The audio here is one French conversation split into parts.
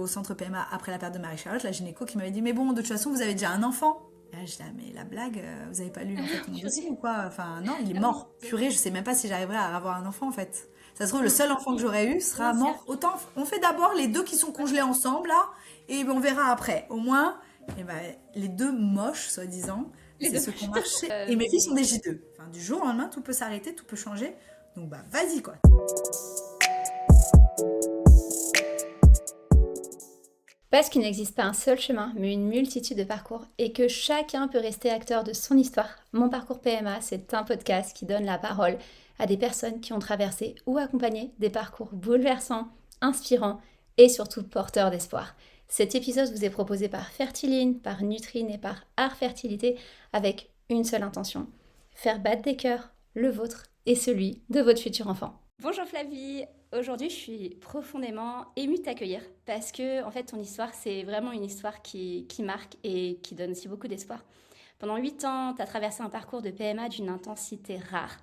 au centre PMA après la perte de Marie-Charlotte, la gynéco qui m'avait dit mais bon, de toute façon, vous avez déjà un enfant. Et là, je dis ah, mais la blague, vous avez pas lu en fait mon dossier Purée. ou quoi? Enfin non, il est Ah oui, mort. Purée, je sais même pas si j'arriverai à avoir un enfant en fait. Ça se trouve, le Hmm. seul enfant que j'aurais eu sera Oui, c'est mort. Autant on fait d'abord les deux qui sont congelés ensemble là, et on verra après. Au moins, eh ben, les deux moches, soi-disant, les c'est deux. ceux qui ont marché. Et mes filles sont des J2. Enfin, du jour au lendemain, tout peut s'arrêter, tout peut changer. Donc bah vas-y quoi. Parce qu'il n'existe pas un seul chemin, mais une multitude de parcours, et que chacun peut rester acteur de son histoire. Mon parcours PMA, c'est un podcast qui donne la parole à des personnes qui ont traversé ou accompagné des parcours bouleversants, inspirants et surtout porteurs d'espoir. Cet épisode vous est proposé par Fertiline, par Nutrine et par Art Fertilité avec une seule intention, faire battre des cœurs, le vôtre et celui de votre futur enfant. Bonjour Flavie, aujourd'hui je suis profondément émue de t'accueillir parce que en fait ton histoire c'est vraiment une histoire qui marque et qui donne aussi beaucoup d'espoir. Pendant 8 ans, tu as traversé un parcours de PMA d'une intensité rare.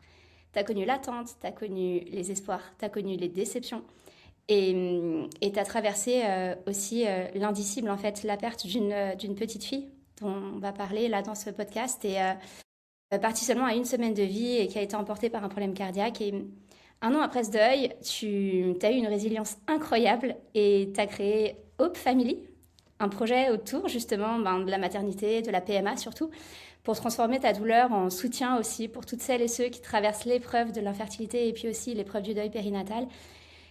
Tu as connu l'attente, tu as connu les espoirs, tu as connu les déceptions et tu as traversé aussi l'indicible en fait, la perte d'une petite fille dont on va parler là dans ce podcast et partie seulement à 1 semaine de vie et qui a été emportée par un problème cardiaque. Et 1 an après ce deuil, tu as eu une résilience incroyable et tu as créé Hope Family, un projet autour justement de la maternité, de la PMA surtout, pour transformer ta douleur en soutien aussi pour toutes celles et ceux qui traversent l'épreuve de l'infertilité et puis aussi l'épreuve du deuil périnatal.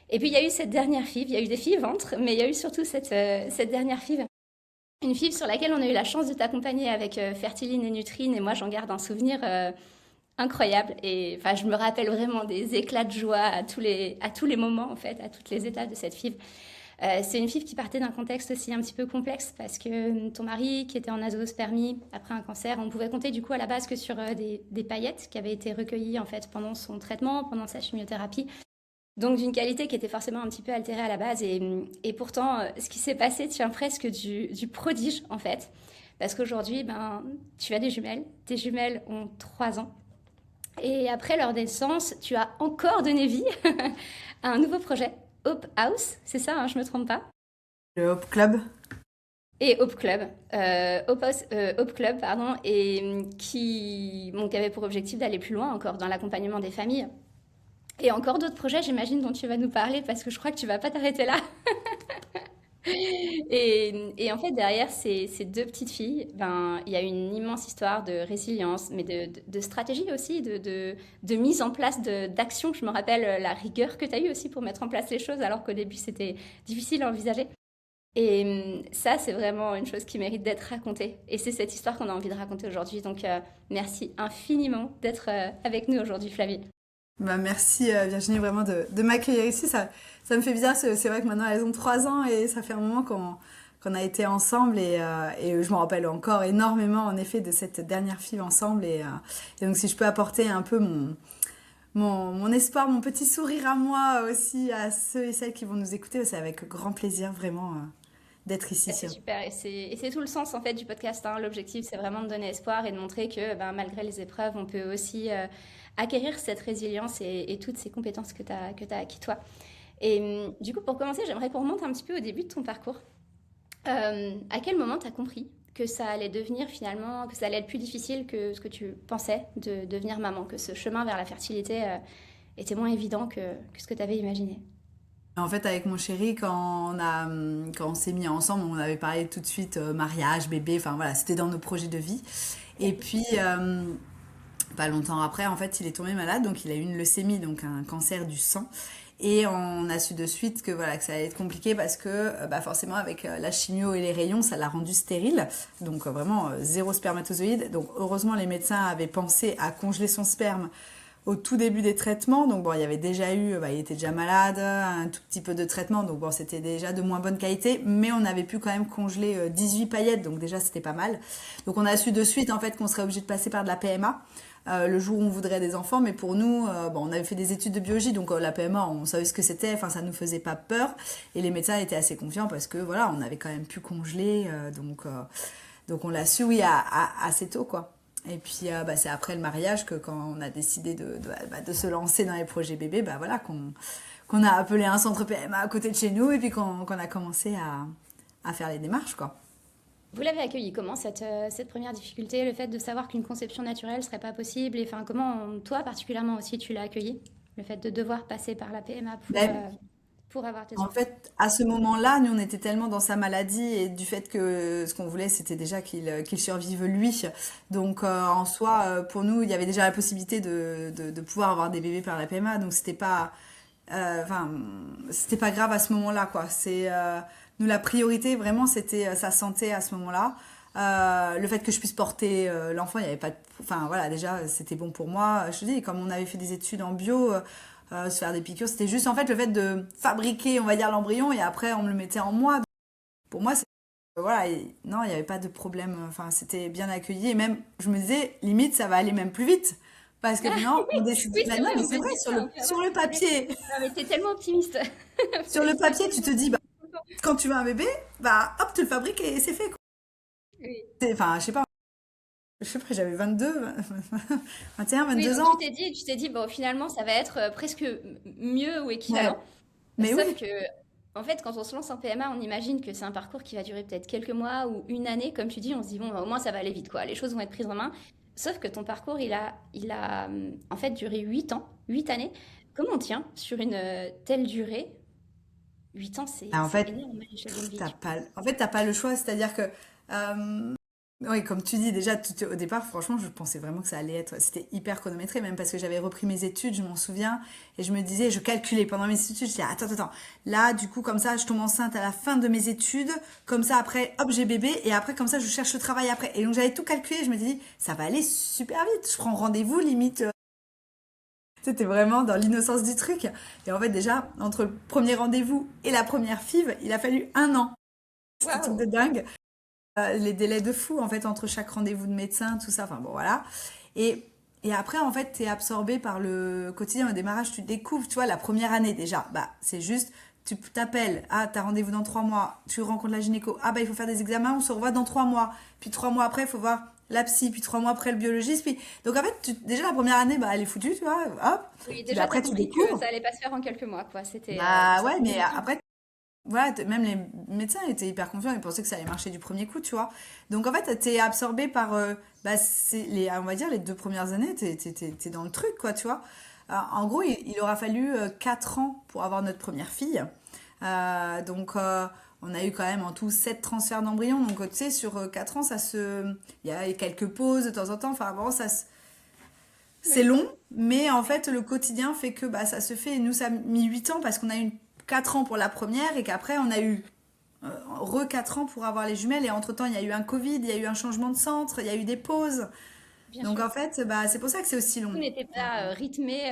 Et puis il y a eu cette dernière FIV, il y a eu des FIV ventre, mais il y a eu surtout cette dernière FIV. Une FIV sur laquelle on a eu la chance de t'accompagner avec Fertiline et Nutrine, et moi j'en garde un souvenir incroyable. Et enfin, je me rappelle vraiment des éclats de joie à tous les moments, en fait, à toutes les étapes de cette FIV. C'est une FIV qui partait d'un contexte aussi un petit peu complexe parce que ton mari, qui était en azoospermie après un cancer, on pouvait compter du coup à la base que sur des paillettes qui avaient été recueillies en fait pendant son traitement, pendant sa chimiothérapie. Donc d'une qualité qui était forcément un petit peu altérée à la base. Et pourtant, ce qui s'est passé tient presque du prodige en fait. Parce qu'aujourd'hui, tu as des jumelles. Tes jumelles ont 3 ans. Et après leur naissance, tu as encore donné vie à un nouveau projet, Hope House, c'est ça, hein, je me trompe pas. Le Hope Club. Et Hope Club, Hope Club, pardon, et qui avait pour objectif d'aller plus loin encore dans l'accompagnement des familles. Et encore d'autres projets, j'imagine, dont tu vas nous parler, parce que je crois que tu vas pas t'arrêter là. Et en fait, derrière ces deux petites filles, il y a une immense histoire de résilience, mais de stratégie aussi, de mise en place d'action. Je me rappelle la rigueur que tu as eue aussi pour mettre en place les choses, alors qu'au début, c'était difficile à envisager. Et ça, c'est vraiment une chose qui mérite d'être racontée. Et c'est cette histoire qu'on a envie de raconter aujourd'hui. Donc, merci infiniment d'être avec nous aujourd'hui, Flavie. Bah, merci Virginie vraiment de m'accueillir ici. Ça me fait bizarre, c'est vrai que maintenant elles ont 3 ans et ça fait un moment qu'on a été ensemble et je me rappelle encore énormément en effet de cette dernière fille ensemble et donc si je peux apporter un peu mon espoir, mon petit sourire à moi aussi à ceux et celles qui vont nous écouter, c'est avec grand plaisir vraiment d'être Bah, ici. c'est super et c'est tout le sens en fait du podcast, hein. L'objectif c'est vraiment de donner espoir et de montrer que malgré les épreuves on peut aussi acquérir cette résilience et toutes ces compétences que tu as acquis toi. Et du coup pour commencer j'aimerais qu'on remonte un petit peu au début de ton parcours. À quel moment tu as compris que ça allait devenir finalement, que ça allait être plus difficile que ce que tu pensais de devenir maman, que ce chemin vers la fertilité était moins évident que ce que tu avais imaginé? En fait, avec mon chéri, quand on s'est mis ensemble, on avait parlé tout de suite mariage, bébé, enfin voilà, c'était dans nos projets de vie. Et puis, pas longtemps après, en fait, il est tombé malade, donc il a eu une leucémie, donc un cancer du sang. Et on a su de suite que voilà que ça allait être compliqué parce que forcément avec la chimio et les rayons ça l'a rendu stérile donc vraiment zéro spermatozoïde donc heureusement les médecins avaient pensé à congeler son sperme au tout début des traitements donc bon il y avait déjà eu il était déjà malade un tout petit peu de traitement donc bon c'était déjà de moins bonne qualité mais on avait pu quand même congeler 18 paillettes donc déjà c'était pas mal donc on a su de suite en fait qu'on serait obligé de passer par de la PMA le jour où on voudrait des enfants, mais pour nous, on avait fait des études de biologie, donc la PMA, on savait ce que c'était, enfin ça nous faisait pas peur, et les médecins étaient assez confiants parce que voilà, on avait quand même pu congeler, donc on l'a su oui assez tôt quoi. Et puis c'est après le mariage que quand on a décidé de se lancer dans les projets bébés, voilà qu'on qu'on a appelé un centre PMA à côté de chez nous et puis qu'on a commencé à faire les démarches, quoi. Vous l'avez accueilli comment cette première difficulté, le fait de savoir qu'une conception naturelle serait pas possible et enfin comment toi particulièrement aussi tu l'as accueilli, le fait de devoir passer par la PMA Ben, pour avoir tes en enfants. fait, à ce moment-là, nous, on était tellement dans sa maladie et du fait que ce qu'on voulait, c'était déjà qu'il survive lui. Donc, en soi, pour nous, il y avait déjà la possibilité de pouvoir avoir des bébés par la PMA. Donc, enfin, c'était pas grave à ce moment-là, quoi. Nous, la priorité, vraiment, c'était sa santé à ce moment-là. Le fait que je puisse porter l'enfant, il y avait pas enfin, voilà, déjà, c'était bon pour moi. Je te dis, comme on avait fait des études en bio, se faire des piqûres, c'était juste, en fait, le fait de fabriquer, on va dire, l'embryon et après, on me le mettait en moi. Pour moi, voilà, non, il n'y avait pas de problème. Enfin, c'était bien accueilli. Et même, je me disais, limite, ça va aller même plus vite. Parce que maintenant, on décide. Oui, Bah c'est non, vrai, mais on c'est peut se vrai, dire sur ça, le, on peut avoir sur le des bébés. papier, Non, mais t'es tellement optimiste. sur le papier, tu Félicitations. te dis, bah, quand tu veux un bébé, bah, hop, tu le fabriques et c'est fait, quoi. Oui. Enfin, je sais pas, j'avais 22, 21, Oui, 22 donc ans. tu t'es dit, bon, finalement, ça va être presque mieux ou Ouais. équivalent. Mais Sauf oui. que, en fait, quand on se lance en PMA, on imagine que c'est un parcours qui va durer peut-être quelques mois ou une année. Comme tu dis, on se dit, bon, au moins, ça va aller vite, quoi. Les choses vont être prises en main. Sauf que ton parcours, en fait duré 8 ans, 8 années. Comment on tient sur une telle durée? 8 ans, Ah, en c'est fait, énorme à l'échelle d'une vie, tu vois. t'as pas le choix. C'est-à-dire que, oui, comme tu dis, déjà, au départ, franchement, je pensais vraiment que ça allait être, c'était hyper chronométré, même parce que j'avais repris mes études, je m'en souviens, et je me disais, je calculais pendant mes études, je disais, attends, là, du coup, comme ça, je tombe enceinte à la fin de mes études, comme ça, après, hop, j'ai bébé, et après, comme ça, je cherche le travail après. Et donc, j'avais tout calculé, je me dis, ça va aller super vite, je prends rendez-vous, limite, c'était vraiment dans l'innocence du truc. Et en fait, déjà, entre le premier rendez-vous et la première FIV, il a fallu 1 an. C'était un truc Waouh! de dingue. Les délais de fou, en fait, entre chaque rendez-vous de médecin, tout ça. Enfin, bon, voilà. Et, et après, en fait, t'es absorbé par le quotidien. Au démarrage, tu découvres, tu vois, la première année déjà. Bah, c'est juste, tu t'appelles, ah, t'as rendez-vous dans 3 mois, tu rencontres la gynéco, ah, bah, il faut faire des examens, on se revoit dans 3 mois. Puis 3 mois après, il faut voir la psy, puis 3 mois après, le biologiste. Puis... Donc, en fait, déjà, la première année, bah, elle est foutue, tu vois, hop. Oui, Puis déjà, t'as après, tu compris que découvres. ça allait pas se faire en quelques mois, quoi. Bah, Ça ouais, prenait mais du temps. après, voilà, même les médecins étaient hyper confiants, ils pensaient que ça allait marcher du premier coup, tu vois. Donc en fait, t'es absorbé par, bah, on va dire, les 2 premières années, t'es dans le truc, quoi, tu vois. En gros, il aura fallu 4 ans pour avoir notre première fille. Donc on a eu quand même en tout 7 transferts d'embryons. Donc tu sais, sur 4 ans, il y a quelques pauses de temps en temps. Enfin, vraiment, c'est Oui. long, mais en fait, le quotidien fait que bah, ça se fait. Et nous, ça a mis 8 ans parce qu'on a eu 4 ans pour la première et qu'après, on a eu 4 ans pour avoir les jumelles. Et entre-temps, il y a eu un Covid, il y a eu un changement de centre, il y a eu des pauses. Bien Donc sûr. en fait, bah, c'est pour ça que c'est aussi Tout long. n'était pas rythmé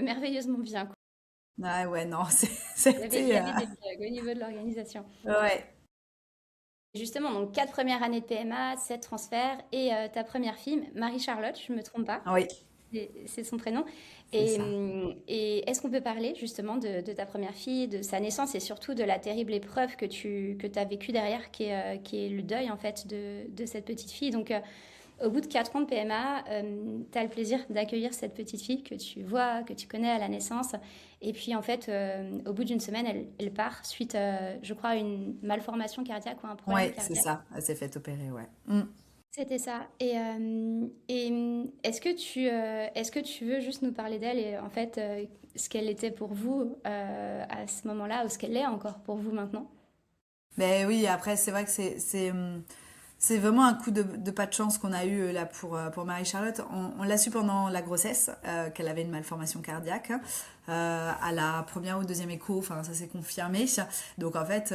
merveilleusement bien, quoi. Ouais, ouais, non, Il y c'était... avait des bugs au niveau de l'organisation. ouais, Justement, donc 4 premières années de PMA, 7 transferts et ta première fille, Marie-Charlotte, je ne me trompe pas, oui, c'est son prénom. c'est ça. Et est-ce qu'on peut parler justement de ta première fille, de sa naissance et surtout de la terrible épreuve que tu as vécue derrière, qui est le deuil en fait de cette petite fille. Donc au bout de 4 ans de PMA, tu as le plaisir d'accueillir cette petite fille que tu vois, que tu connais à la naissance. Et puis en fait, au bout d'une semaine, elle part suite, je crois, à une malformation cardiaque ou un problème Ouais, c'est cardiaque. ça. Elle s'est fait opérer, ouais. Mm. C'était ça. Est-ce que tu veux juste nous parler d'elle et en fait ce qu'elle était pour vous à ce moment-là ou ce qu'elle est encore pour vous maintenant? Mais oui, après, c'est vrai que c'est vraiment un coup de pas de chance qu'on a eu là pour Marie-Charlotte. On l'a su pendant la grossesse, qu'elle avait une malformation cardiaque. À la première ou deuxième écho, enfin, ça s'est confirmé. Donc en fait,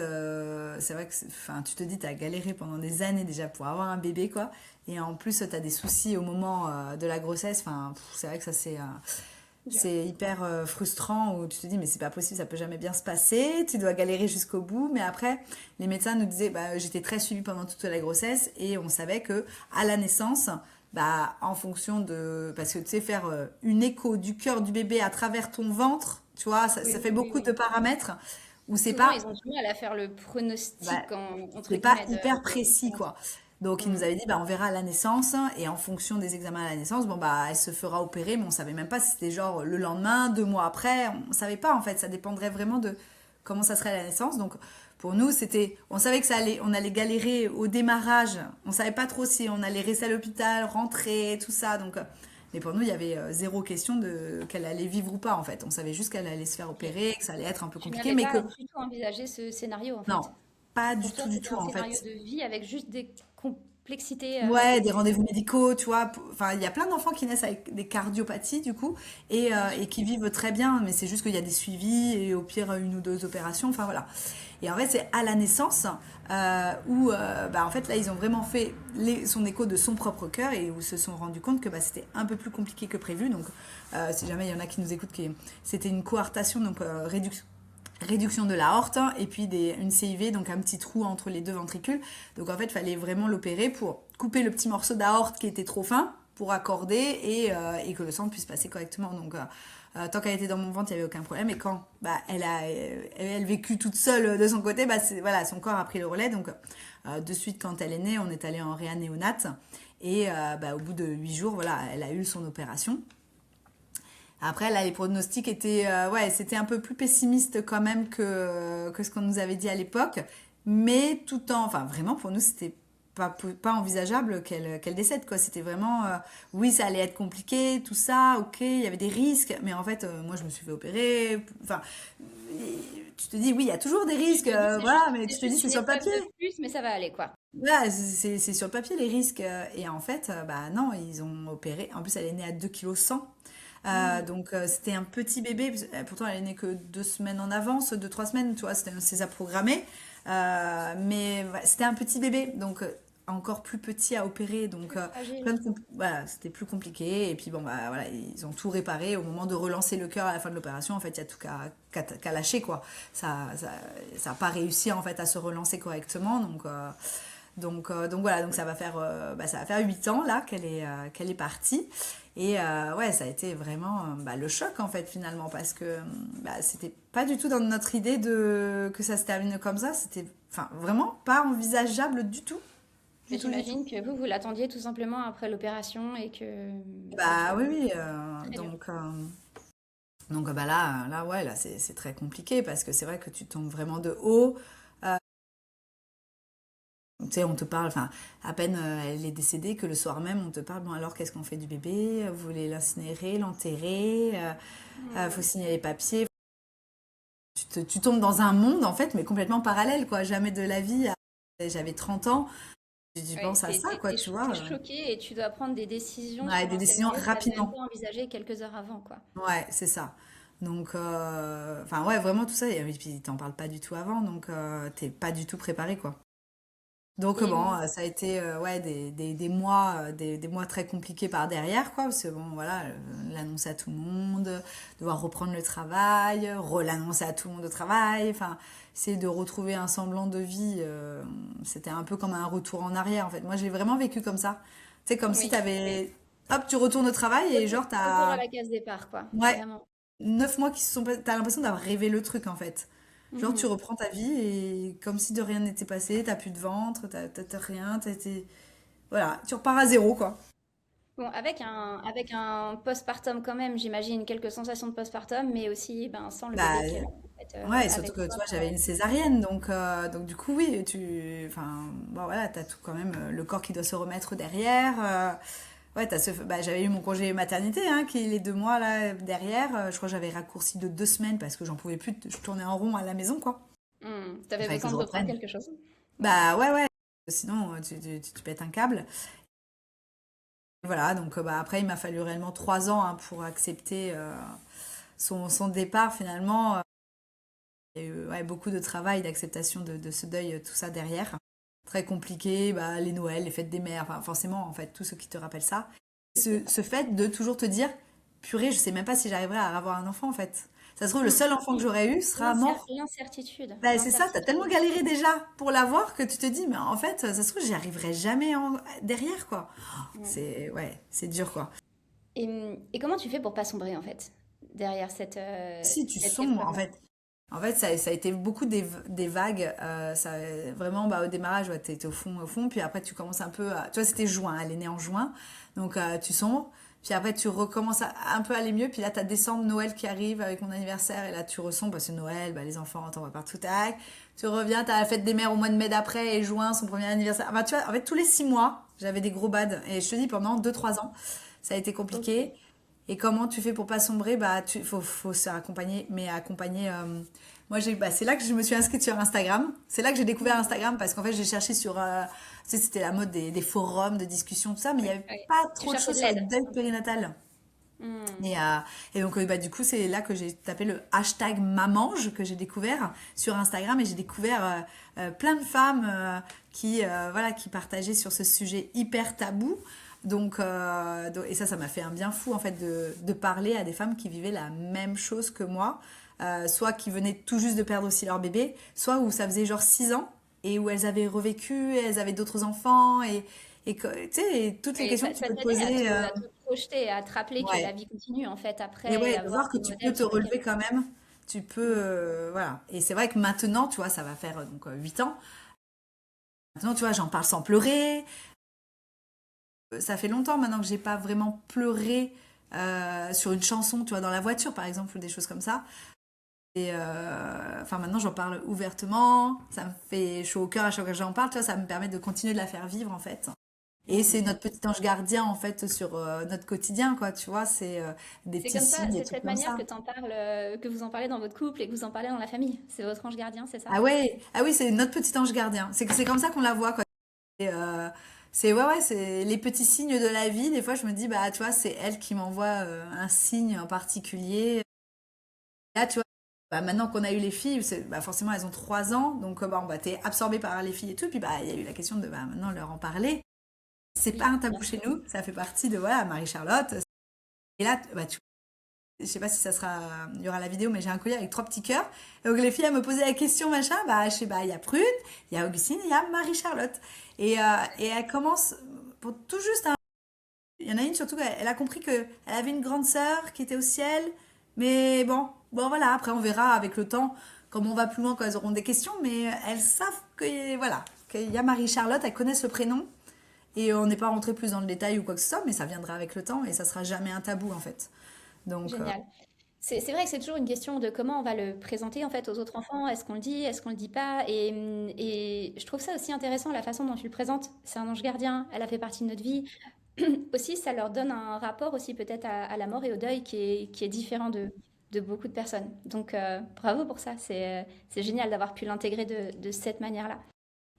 c'est vrai que enfin, tu te dis, t'as galéré pendant des années déjà pour avoir un bébé, quoi. Et en plus, t'as des soucis au moment de la grossesse. Enfin, c'est vrai que ça Dur. c'est hyper frustrant où tu te dis mais c'est pas possible, ça peut jamais bien se passer, tu dois galérer jusqu'au bout. Mais après, les médecins nous disaient, bah, j'étais très suivie pendant toute la grossesse et on savait que à la naissance, bah, en fonction de, parce que tu sais faire une écho du cœur du bébé à travers ton ventre, tu vois, ça Oui, fait oui, beaucoup de oui. paramètres où Souvent, ils ont du mal à faire le bah, pronostic, entre c'est pas guillemets, hyper de précis l'enfant. quoi. Donc, il nous avait dit, bah, on verra à la naissance, et en fonction des examens à la naissance, bon, bah, elle se fera opérer, mais on savait même pas si c'était genre le lendemain, 2 mois après, on savait pas, en fait, ça dépendrait vraiment de comment ça serait à la naissance. Donc, pour nous, on savait que on allait galérer au démarrage, on savait pas trop si on allait rester à l'hôpital, rentrer, tout ça, donc, mais pour nous, il y avait zéro question de qu'elle allait vivre ou pas, en fait. On savait juste qu'elle allait se faire Ok. opérer, que ça allait être un peu Tu compliqué, n'avais mais que, pas du tout envisagé ce scénario en non, fait. pas Pour toi, du c'était tout, un en fait. scénario de vie avec juste des complexités Ouais, des répétées. rendez-vous médicaux, tu vois. Enfin, il y a plein d'enfants qui naissent avec des cardiopathies, du coup, Bien sûr. et qui vivent très bien, mais c'est juste qu'il y a des suivis et au pire, une ou deux opérations, enfin voilà. Et en fait, c'est à la naissance où, bah, en fait, là, ils ont vraiment fait son écho de son propre cœur et où ils se sont rendus compte que bah, c'était un peu plus compliqué que prévu. Donc, si jamais il y en a qui nous écoutent, c'était une coartation, donc réduction de l'aorte et puis une CIV, donc un petit trou entre les deux ventricules. Donc en fait, il fallait vraiment l'opérer pour couper le petit morceau d'aorte qui était trop fin pour accorder et que le sang puisse passer correctement. Donc tant qu'elle était dans mon ventre, il n'y avait aucun problème. Et quand bah, elle vécut toute seule de son côté, bah, voilà, son corps a pris le relais. Donc de suite, quand elle est née, on est allé en réa néonate. Et bah, au bout de 8 jours, voilà, elle a eu son opération. Après, là, les pronostics étaient, ouais, c'était un peu plus pessimiste quand même que ce qu'on nous avait dit à l'époque. Mais enfin, vraiment, pour nous, c'était pas envisageable qu'elle décède, quoi. C'était vraiment, oui, ça allait être compliqué, tout ça, ok, il y avait des risques. Mais en fait, moi, je me suis fait opérer. Enfin, tu te dis, oui, il y a toujours des Tu risques, te dis, voilà, mais c'est tu te dis, juste c'est une sur le épreuve papier. de plus, mais ça va aller quoi. Là, c'est sur le papier les risques. Et en fait, bah non, ils ont opéré. En plus, elle est née à 2,1 kg. Hmm. Donc c'était un petit bébé, pourtant elle est née que 2 semaines en avance, 2, 3 semaines, tu vois, c'était un César programmé. Mais ouais, c'était un petit bébé, donc encore plus petit à opérer, donc Plus fragile. voilà, c'était plus compliqué. Et puis bon, bah voilà, ils ont tout réparé. Au moment de relancer le cœur à la fin de l'opération, en fait, il y a tout qu'à lâcher, quoi. Ça a pas réussi en fait à se relancer correctement, donc voilà, donc ça va faire 8 ans là qu'elle est partie. Et ouais, ça a été vraiment bah, le choc en fait finalement parce que bah, c'était pas du tout dans notre idée que ça se termine comme ça. C'était enfin vraiment pas envisageable du tout, Mais du tout, du tout. j'imagine que vous l'attendiez tout simplement après l'opération et que votre... Bah oui, oui. Très dur. Donc bah là ouais, là c'est très compliqué parce que c'est vrai que tu tombes vraiment de haut. Tu sais, on te parle, enfin, à peine elle est décédée que le soir même, on te parle, bon alors qu'est-ce qu'on fait du bébé? Vous voulez l'incinérer, l'enterrer? Faut Hmm. signer les papiers. Tu tombes dans un monde, en fait, mais complètement parallèle, quoi. Jamais de la vie. J'avais 30 ans, tu Ouais, penses à ça, quoi, tu vois. t'es choqué et tu dois prendre des décisions Ouais, sur des un décisions scénario que tu n'avais même rapidement. pas envisagé quelques heures avant, quoi. Ouais, c'est ça. Donc, enfin, ouais, vraiment tout ça. Et puis, t'en parles pas du tout avant, donc t'es pas du tout préparé, quoi. Donc Et bon, ça a été ouais, des mois, des mois très compliqués par derrière, quoi, parce que bon, voilà, l'annoncer à tout le monde, devoir reprendre le travail, relannoncer à tout le monde au travail, enfin, essayer de retrouver un semblant de vie, c'était un peu comme un retour en arrière, en fait. Moi, j'ai vraiment vécu comme ça. C'est comme si oui, t'avais, hop, tu retournes au travail et genre retour à t'as, la case départ, quoi, ouais, vraiment. 9 mois qui se sont passés, t'as l'impression d'avoir rêvé le truc, en fait. Genre, tu Mhm. reprends ta vie et comme si de rien n'était passé, t'as plus de ventre, t'as rien, voilà, tu repars à zéro, quoi. Bon, avec un postpartum quand même, j'imagine quelques sensations de postpartum, mais aussi ben, sans le Bah, bébé qui est là, en fait, ouais, surtout avec que, tu toi vois, pour... j'avais une césarienne, donc du coup, oui, enfin, bon, voilà, t'as tout quand même, le corps qui doit se remettre derrière. Ouais, bah, j'avais eu mon congé maternité, hein, qui est les 2 mois, là, derrière. Je crois que j'avais raccourci de 2 semaines parce que j'en pouvais plus, je tournais en rond à la maison, quoi. Il T'avais fallait que besoin je de reprendre reprenne. quelque chose? Bah, ouais, ouais, sinon, tu pètes un câble. Voilà, donc bah, après, il m'a fallu réellement 3 ans hein, pour accepter son départ finalement. Il y a eu ouais, beaucoup de travail, d'acceptation de ce deuil, tout ça derrière. Très compliqué, bah, les Noëls, les fêtes des mères, enfin, forcément, en fait, tout ce qui te rappelle ça. Ce fait de toujours te dire, purée, je sais même pas si j'arriverai à avoir un enfant, en fait. Ça se trouve, le Hmm. seul enfant que j'aurais eu sera mort. L'incertitude, Bah, c'est ça, t'as tellement l'incertitude. galéré déjà pour l'avoir que tu te dis, mais en fait, ça se trouve, j'y arriverai jamais derrière, quoi. Ouais. Ouais, c'est dur, quoi. Et comment tu fais pour pas sombrer, en fait, derrière Si tu cette sombres, en épreuve-là? fait, En fait, ça a été beaucoup des vagues. Vraiment, au démarrage, ouais, t'étais au fond. Puis après, tu commences un peu Tu vois, c'était juin. Elle est née en juin. Donc, tu sombres. Puis après, tu recommences à un peu aller mieux. Puis là, t'as décembre, Noël qui arrive avec mon anniversaire. Et là, tu ressombres parce que Noël, les enfants, t'en vas partout. Tac. Tu reviens, t'as la fête des mères au mois de mai d'après. Et juin, son premier anniversaire. Enfin, tu vois, en fait, tous les 6 mois, j'avais des gros bads. Et je te dis, pendant 2, 3 ans, ça a été compliqué. Ok. Et comment tu fais pour pas sombrer? Faut se faire accompagner, mais accompagner. Moi, c'est là que je me suis inscrite sur Instagram. C'est là que j'ai découvert Instagram parce qu'en fait, j'ai cherché sur. Tu sais, c'était la mode des forums, de discussion, tout ça, mais il n'y Oui, avait oui. pas Tu trop de cherchais choses de sur le l'aide. deuil périnatal. Hmm. Et, euh, et donc, du coup, c'est là que j'ai tapé le hashtag Mamange que j'ai découvert sur Instagram et j'ai découvert plein de femmes voilà, qui partageaient sur ce sujet hyper tabou. Et ça m'a fait un bien fou en fait de parler à des femmes qui vivaient la même chose que moi, soit qui venaient tout juste de perdre aussi leur bébé, soit où ça faisait genre 6 ans et où elles avaient revécu, elles avaient d'autres enfants tu sais, et toutes les Et questions que tu ça peux te t'aidait poser. à te projeter, à te rappeler que la Ouais. vie continue en fait Et après et ouais, de avoir voir que des tu peux modèles te sur lesquels. relever quand même. Tu peux, Hmm. voilà. Et c'est vrai que maintenant, tu vois, ça va faire 8 ans. Maintenant, tu vois, j'en parle sans pleurer. Ça fait longtemps maintenant que j'ai pas vraiment pleuré sur une chanson, tu vois, dans la voiture, par exemple, ou des choses comme ça. Enfin, maintenant, j'en parle ouvertement. Ça me fait chaud au cœur à chaque fois que j'en parle. Tu vois, ça me permet de continuer de la faire vivre, en fait. Et c'est Hmm. notre petit ange gardien, en fait, sur notre quotidien, quoi. Tu vois, c'est des C'est petits comme ça, signes, des c'est de trucs cette comme manière ça. que vous en parlez dans votre couple et que vous en parlez dans la famille. C'est votre ange gardien, c'est ça? Ah ouais, ah oui, c'est notre petit ange gardien. C'est comme ça qu'on la voit, quoi. Et, ouais, c'est les petits signes de la vie. Des fois, je me dis, tu vois, c'est elle qui m'envoie un signe en particulier. Là, tu vois, maintenant qu'on a eu les filles, forcément, elles ont 3 ans, donc t'es absorbée par les filles et tout. Puis il y a eu la question de maintenant leur en parler. C'est pas Oui, un bien tabou sûr. chez nous, ça fait partie de voilà Marie-Charlotte. Et là, je sais pas si ça sera, il y aura la vidéo, mais j'ai un collier avec 3 petits cœurs. Et donc les filles, elles me posaient la question, machin, je sais, il y a Prune, il y a Augustine, il y a Marie-Charlotte. Et elle commence, pour tout juste, il y en a une surtout, elle a compris qu'elle avait une grande sœur qui était au ciel, mais bon voilà, après on verra avec le temps comment on va plus loin quand elles auront des questions, mais elles savent que, voilà, qu'il y a Marie-Charlotte, elles connaissent le prénom, et on n'est pas rentré plus dans le détail ou quoi que ce soit, mais ça viendra avec le temps, et ça sera jamais un tabou en fait. Donc, Génial. C'est vrai que c'est toujours une question de comment on va le présenter en fait aux autres enfants. Est-ce qu'on le dit, est-ce qu'on le dit pas? Et je trouve ça aussi intéressant la façon dont tu le présentes. C'est un ange gardien, elle a fait partie de notre vie. Aussi, ça leur donne un rapport aussi peut-être à la mort et au deuil qui est différent de beaucoup de personnes. Donc bravo pour ça, c'est génial d'avoir pu l'intégrer de cette manière-là.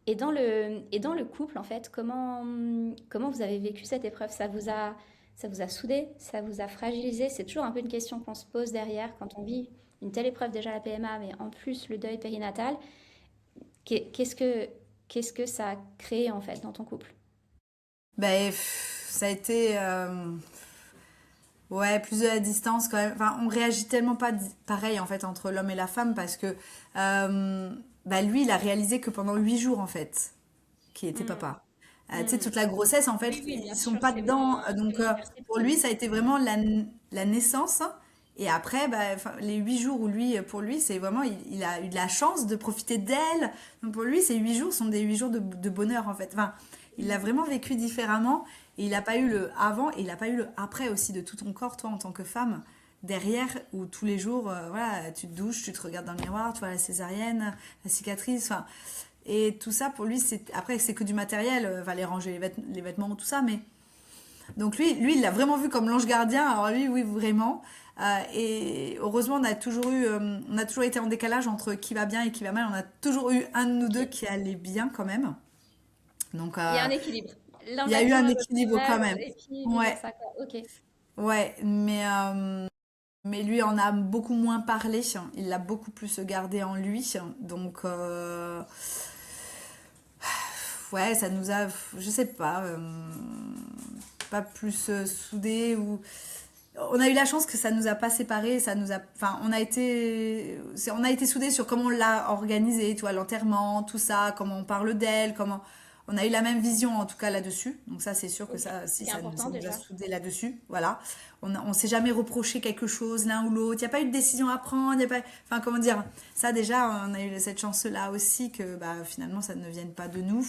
Et dans le couple, en fait, comment vous avez vécu cette épreuve? Ça vous a soudé? Ça vous a fragilisé? C'est toujours un peu une question qu'on se pose derrière quand on vit une telle épreuve, déjà la PMA, mais en plus le deuil périnatal. Qu'est-ce que ça a créé, en fait, dans ton couple? ça a été ouais, plus de la distance quand même. Enfin, on réagit tellement pas pareil en fait entre l'homme et la femme parce que lui, il a réalisé que pendant 8 jours en fait, qu'il était Hmm, papa. Tu sais, hmm. toute la grossesse en fait, Oui, oui, bien ils sont sûr, pas c'est vraiment dedans. un Donc pour lui, imperceptible. ça a été vraiment la naissance. Et après, les 8 jours où pour lui, c'est vraiment, il a eu de la chance de profiter d'elle. Donc pour lui, ces 8 jours sont des 8 jours de bonheur en fait. Enfin, il l'a vraiment vécu différemment. Et il n'a pas eu le avant et il n'a pas eu le après aussi de tout ton corps, toi, en tant que femme, derrière, où tous les jours, voilà, tu te douches, tu te regardes dans le miroir, tu vois la césarienne, la cicatrice, enfin. Et tout ça, pour lui, après, c'est que du matériel, enfin, les ranger les vêtements, tout ça, mais. Donc lui, il l'a vraiment vu comme l'ange gardien, alors lui, oui, vraiment. Et heureusement, on a toujours été en décalage entre qui va bien et qui va mal. On a toujours eu un de nous deux Ok. qui allait bien quand même. Donc, Il y a un équilibre. L'un il y va a eu bien, un l'autre va équilibre quand mal, même. et puis Ouais, vice-versa, quoi. Ok. ouais, mais lui en a beaucoup moins parlé. Il l'a beaucoup plus gardé en lui. Donc, ouais, ça nous a, je sais pas, pas plus soudés ou. On a eu la chance que ça nous a pas séparés, ça nous a, enfin, on a été soudés sur comment on l'a organisé, tu vois, l'enterrement, tout ça, comment on parle d'elle, comment on a eu la même vision en tout cas là-dessus. Donc ça, c'est sûr que Ok. ça, si C'est ça important nous a déjà. soudés là-dessus. Voilà. On s'est jamais reproché quelque chose l'un ou l'autre. Il n'y a pas eu de décision à prendre. Il y a pas, enfin, comment dire, ça déjà, on a eu cette chance-là aussi que bah, finalement, ça ne vienne pas de nous.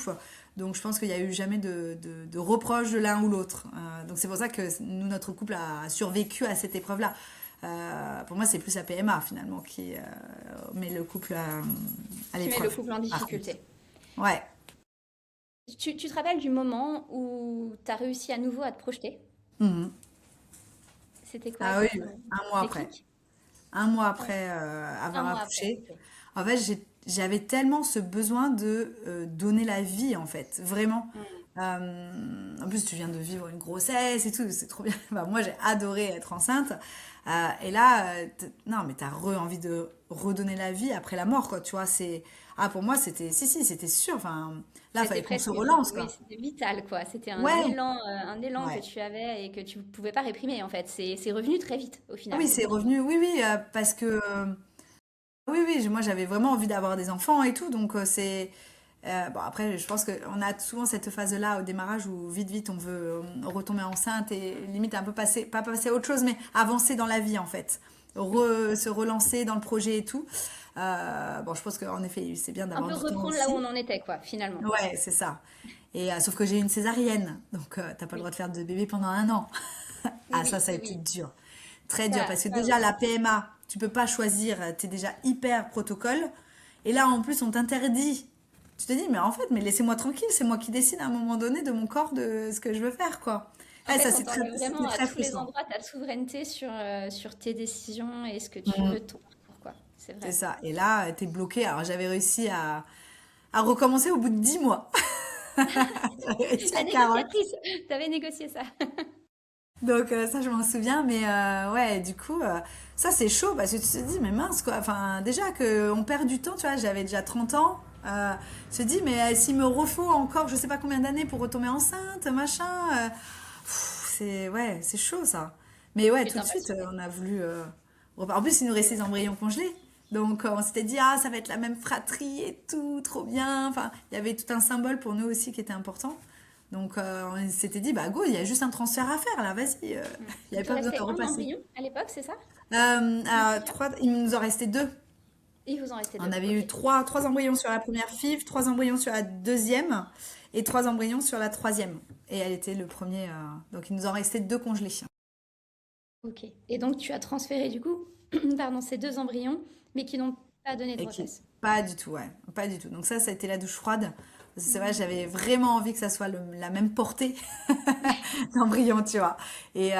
Donc je pense qu'il n'y a eu jamais de reproche de l'un ou l'autre. Donc c'est pour ça que nous, notre couple a survécu à cette épreuve-là. Pour moi, c'est plus la PMA finalement qui met le couple à Qui met le l'épreuve. couple en Par contre. difficulté. Ouais. Tu te rappelles du moment où tu as réussi à nouveau à te projeter? Mhm. C'était quoi Ah oui, ce ouais. Un mois après. déclic? Un mois Ouais. après Un avoir mois après, accouché. ok. En fait, j'avais tellement ce besoin de donner la vie, en fait, vraiment. Mm. En plus, tu viens de vivre une grossesse et tout, c'est trop bien. Bah, moi, j'ai adoré être enceinte. Et là, non, mais t'as envie de redonner la vie après la mort, quoi. Tu vois, c'est. Ah, pour moi, c'était. Si, si, c'était sûr. Enfin, là, il C'était fallait qu'on se presque, relance, oui, quoi. c'était vital, quoi. C'était Ouais, un élan que ouais. tu avais et que tu pouvais pas réprimer, en fait. C'est revenu très vite, au Ah final. oui, c'est revenu. Oui, oui, parce que. Oui, oui, moi j'avais vraiment envie d'avoir des enfants et tout, donc c'est. Bon, après, je pense qu'on a souvent cette phase-là au démarrage où vite, vite, on veut retomber enceinte et limite un peu passer, pas passer à autre chose, mais avancer dans la vie en fait. Se relancer dans le projet et tout. Bon, je pense qu'en effet, c'est bien Un d'avoir peu du temps reprendre là où aussi. on en était, quoi, finalement. Ouais, c'est ça. Et sauf que j'ai eu une césarienne, donc t'as pas le Oui, droit de faire de bébé pendant un an. oui, Ah, oui, ça a oui, été oui. dur. Très dur, parce que déjà, Oui. la PMA, tu peux pas choisir, t'es déjà hyper protocole. Et là, en plus, on t'interdit. Tu te dis, mais en fait, mais laissez-moi tranquille, c'est moi qui décide à un moment donné de mon corps de ce que je veux faire, quoi. En Ouais, fait, ça, on t'enlève c'était vraiment à très tous les frustrant. endroits ta souveraineté sur tes décisions et ce que tu veux Mm, de ton parcours, quoi. C'est c'est vrai. ça. Et là, t'es bloqué. Alors, j'avais réussi à recommencer au bout de 10 mois. J'avais réussi La à carotte. négociatrice, t'avais négocié ça. Donc ça je m'en souviens, mais ouais, du coup, ça c'est chaud parce que tu te dis, mais mince quoi, enfin déjà qu'on perd du temps, tu vois, j'avais déjà 30 ans, tu te dis, mais s'il me refaut encore je sais pas combien d'années pour retomber enceinte, machin, c'est ouais, c'est chaud ça. Mais ouais, Tu tout de suite, t'impatientais. on a voulu... En plus, il nous restait des embryons congelés. Donc on s'était dit, ah, ça va être la même fratrie et tout, trop bien. Enfin, il y avait tout un symbole pour nous aussi qui était important. Donc on s'était dit, bah go, il y a juste un transfert à faire là, vas-y. Mm. Il n'y Il avait te pas besoin de restait un repasser. embryon à l'époque, c'est ça? Ou À plusieurs? trois, il nous en restait deux. Il vous en restait On deux. avait Ok. eu trois embryons sur la première FIV, trois embryons sur la deuxième et trois embryons sur la troisième. Et elle était le premier. Donc il nous en restait deux congelés. Ok. Et donc tu as transféré du coup, pardon, ces deux embryons, mais qui n'ont pas donné de Et qui... grossesse. Pas du tout, ouais. Pas du tout. Donc ça a été la douche froide. Parce que c'est vrai, Mm. j'avais vraiment envie que ça soit la même portée d'embryon, tu vois. Et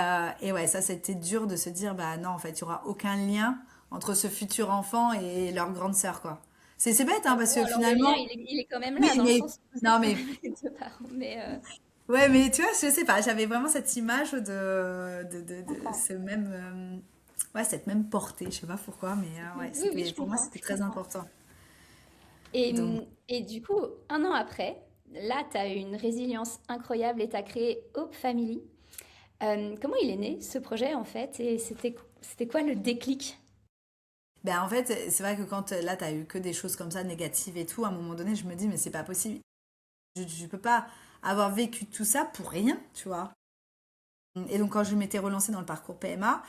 ouais, ça, c'était dur de se dire, bah non, en fait, il n'y aura aucun lien entre ce futur enfant et leur grande sœur, quoi. C'est bête, hein, Ah parce bon, que alors le lien, finalement, il est quand même là, oui, dans le mais, sens où vous êtes non, quand mais, même les deux parents. Mais ouais, mais tu vois, je sais pas, j'avais vraiment cette image je de comprends. ce même, ouais, cette même portée, je sais pas pourquoi, mais ouais, Oui, oui, pour moi, c'était je très comprends. important. Et, Donc, et du coup, un an après, là, tu as eu une résilience incroyable et tu as créé Hope Family. Comment il est né, ce projet, en fait? Et c'était quoi le déclic? ben en fait, c'est vrai que quand là, t'as eu que des choses comme ça, négatives et tout, à un moment donné, je me dis, mais c'est pas possible. Je peux pas avoir vécu tout ça pour rien, tu vois. Et donc, quand je m'étais relancée dans le parcours PMA,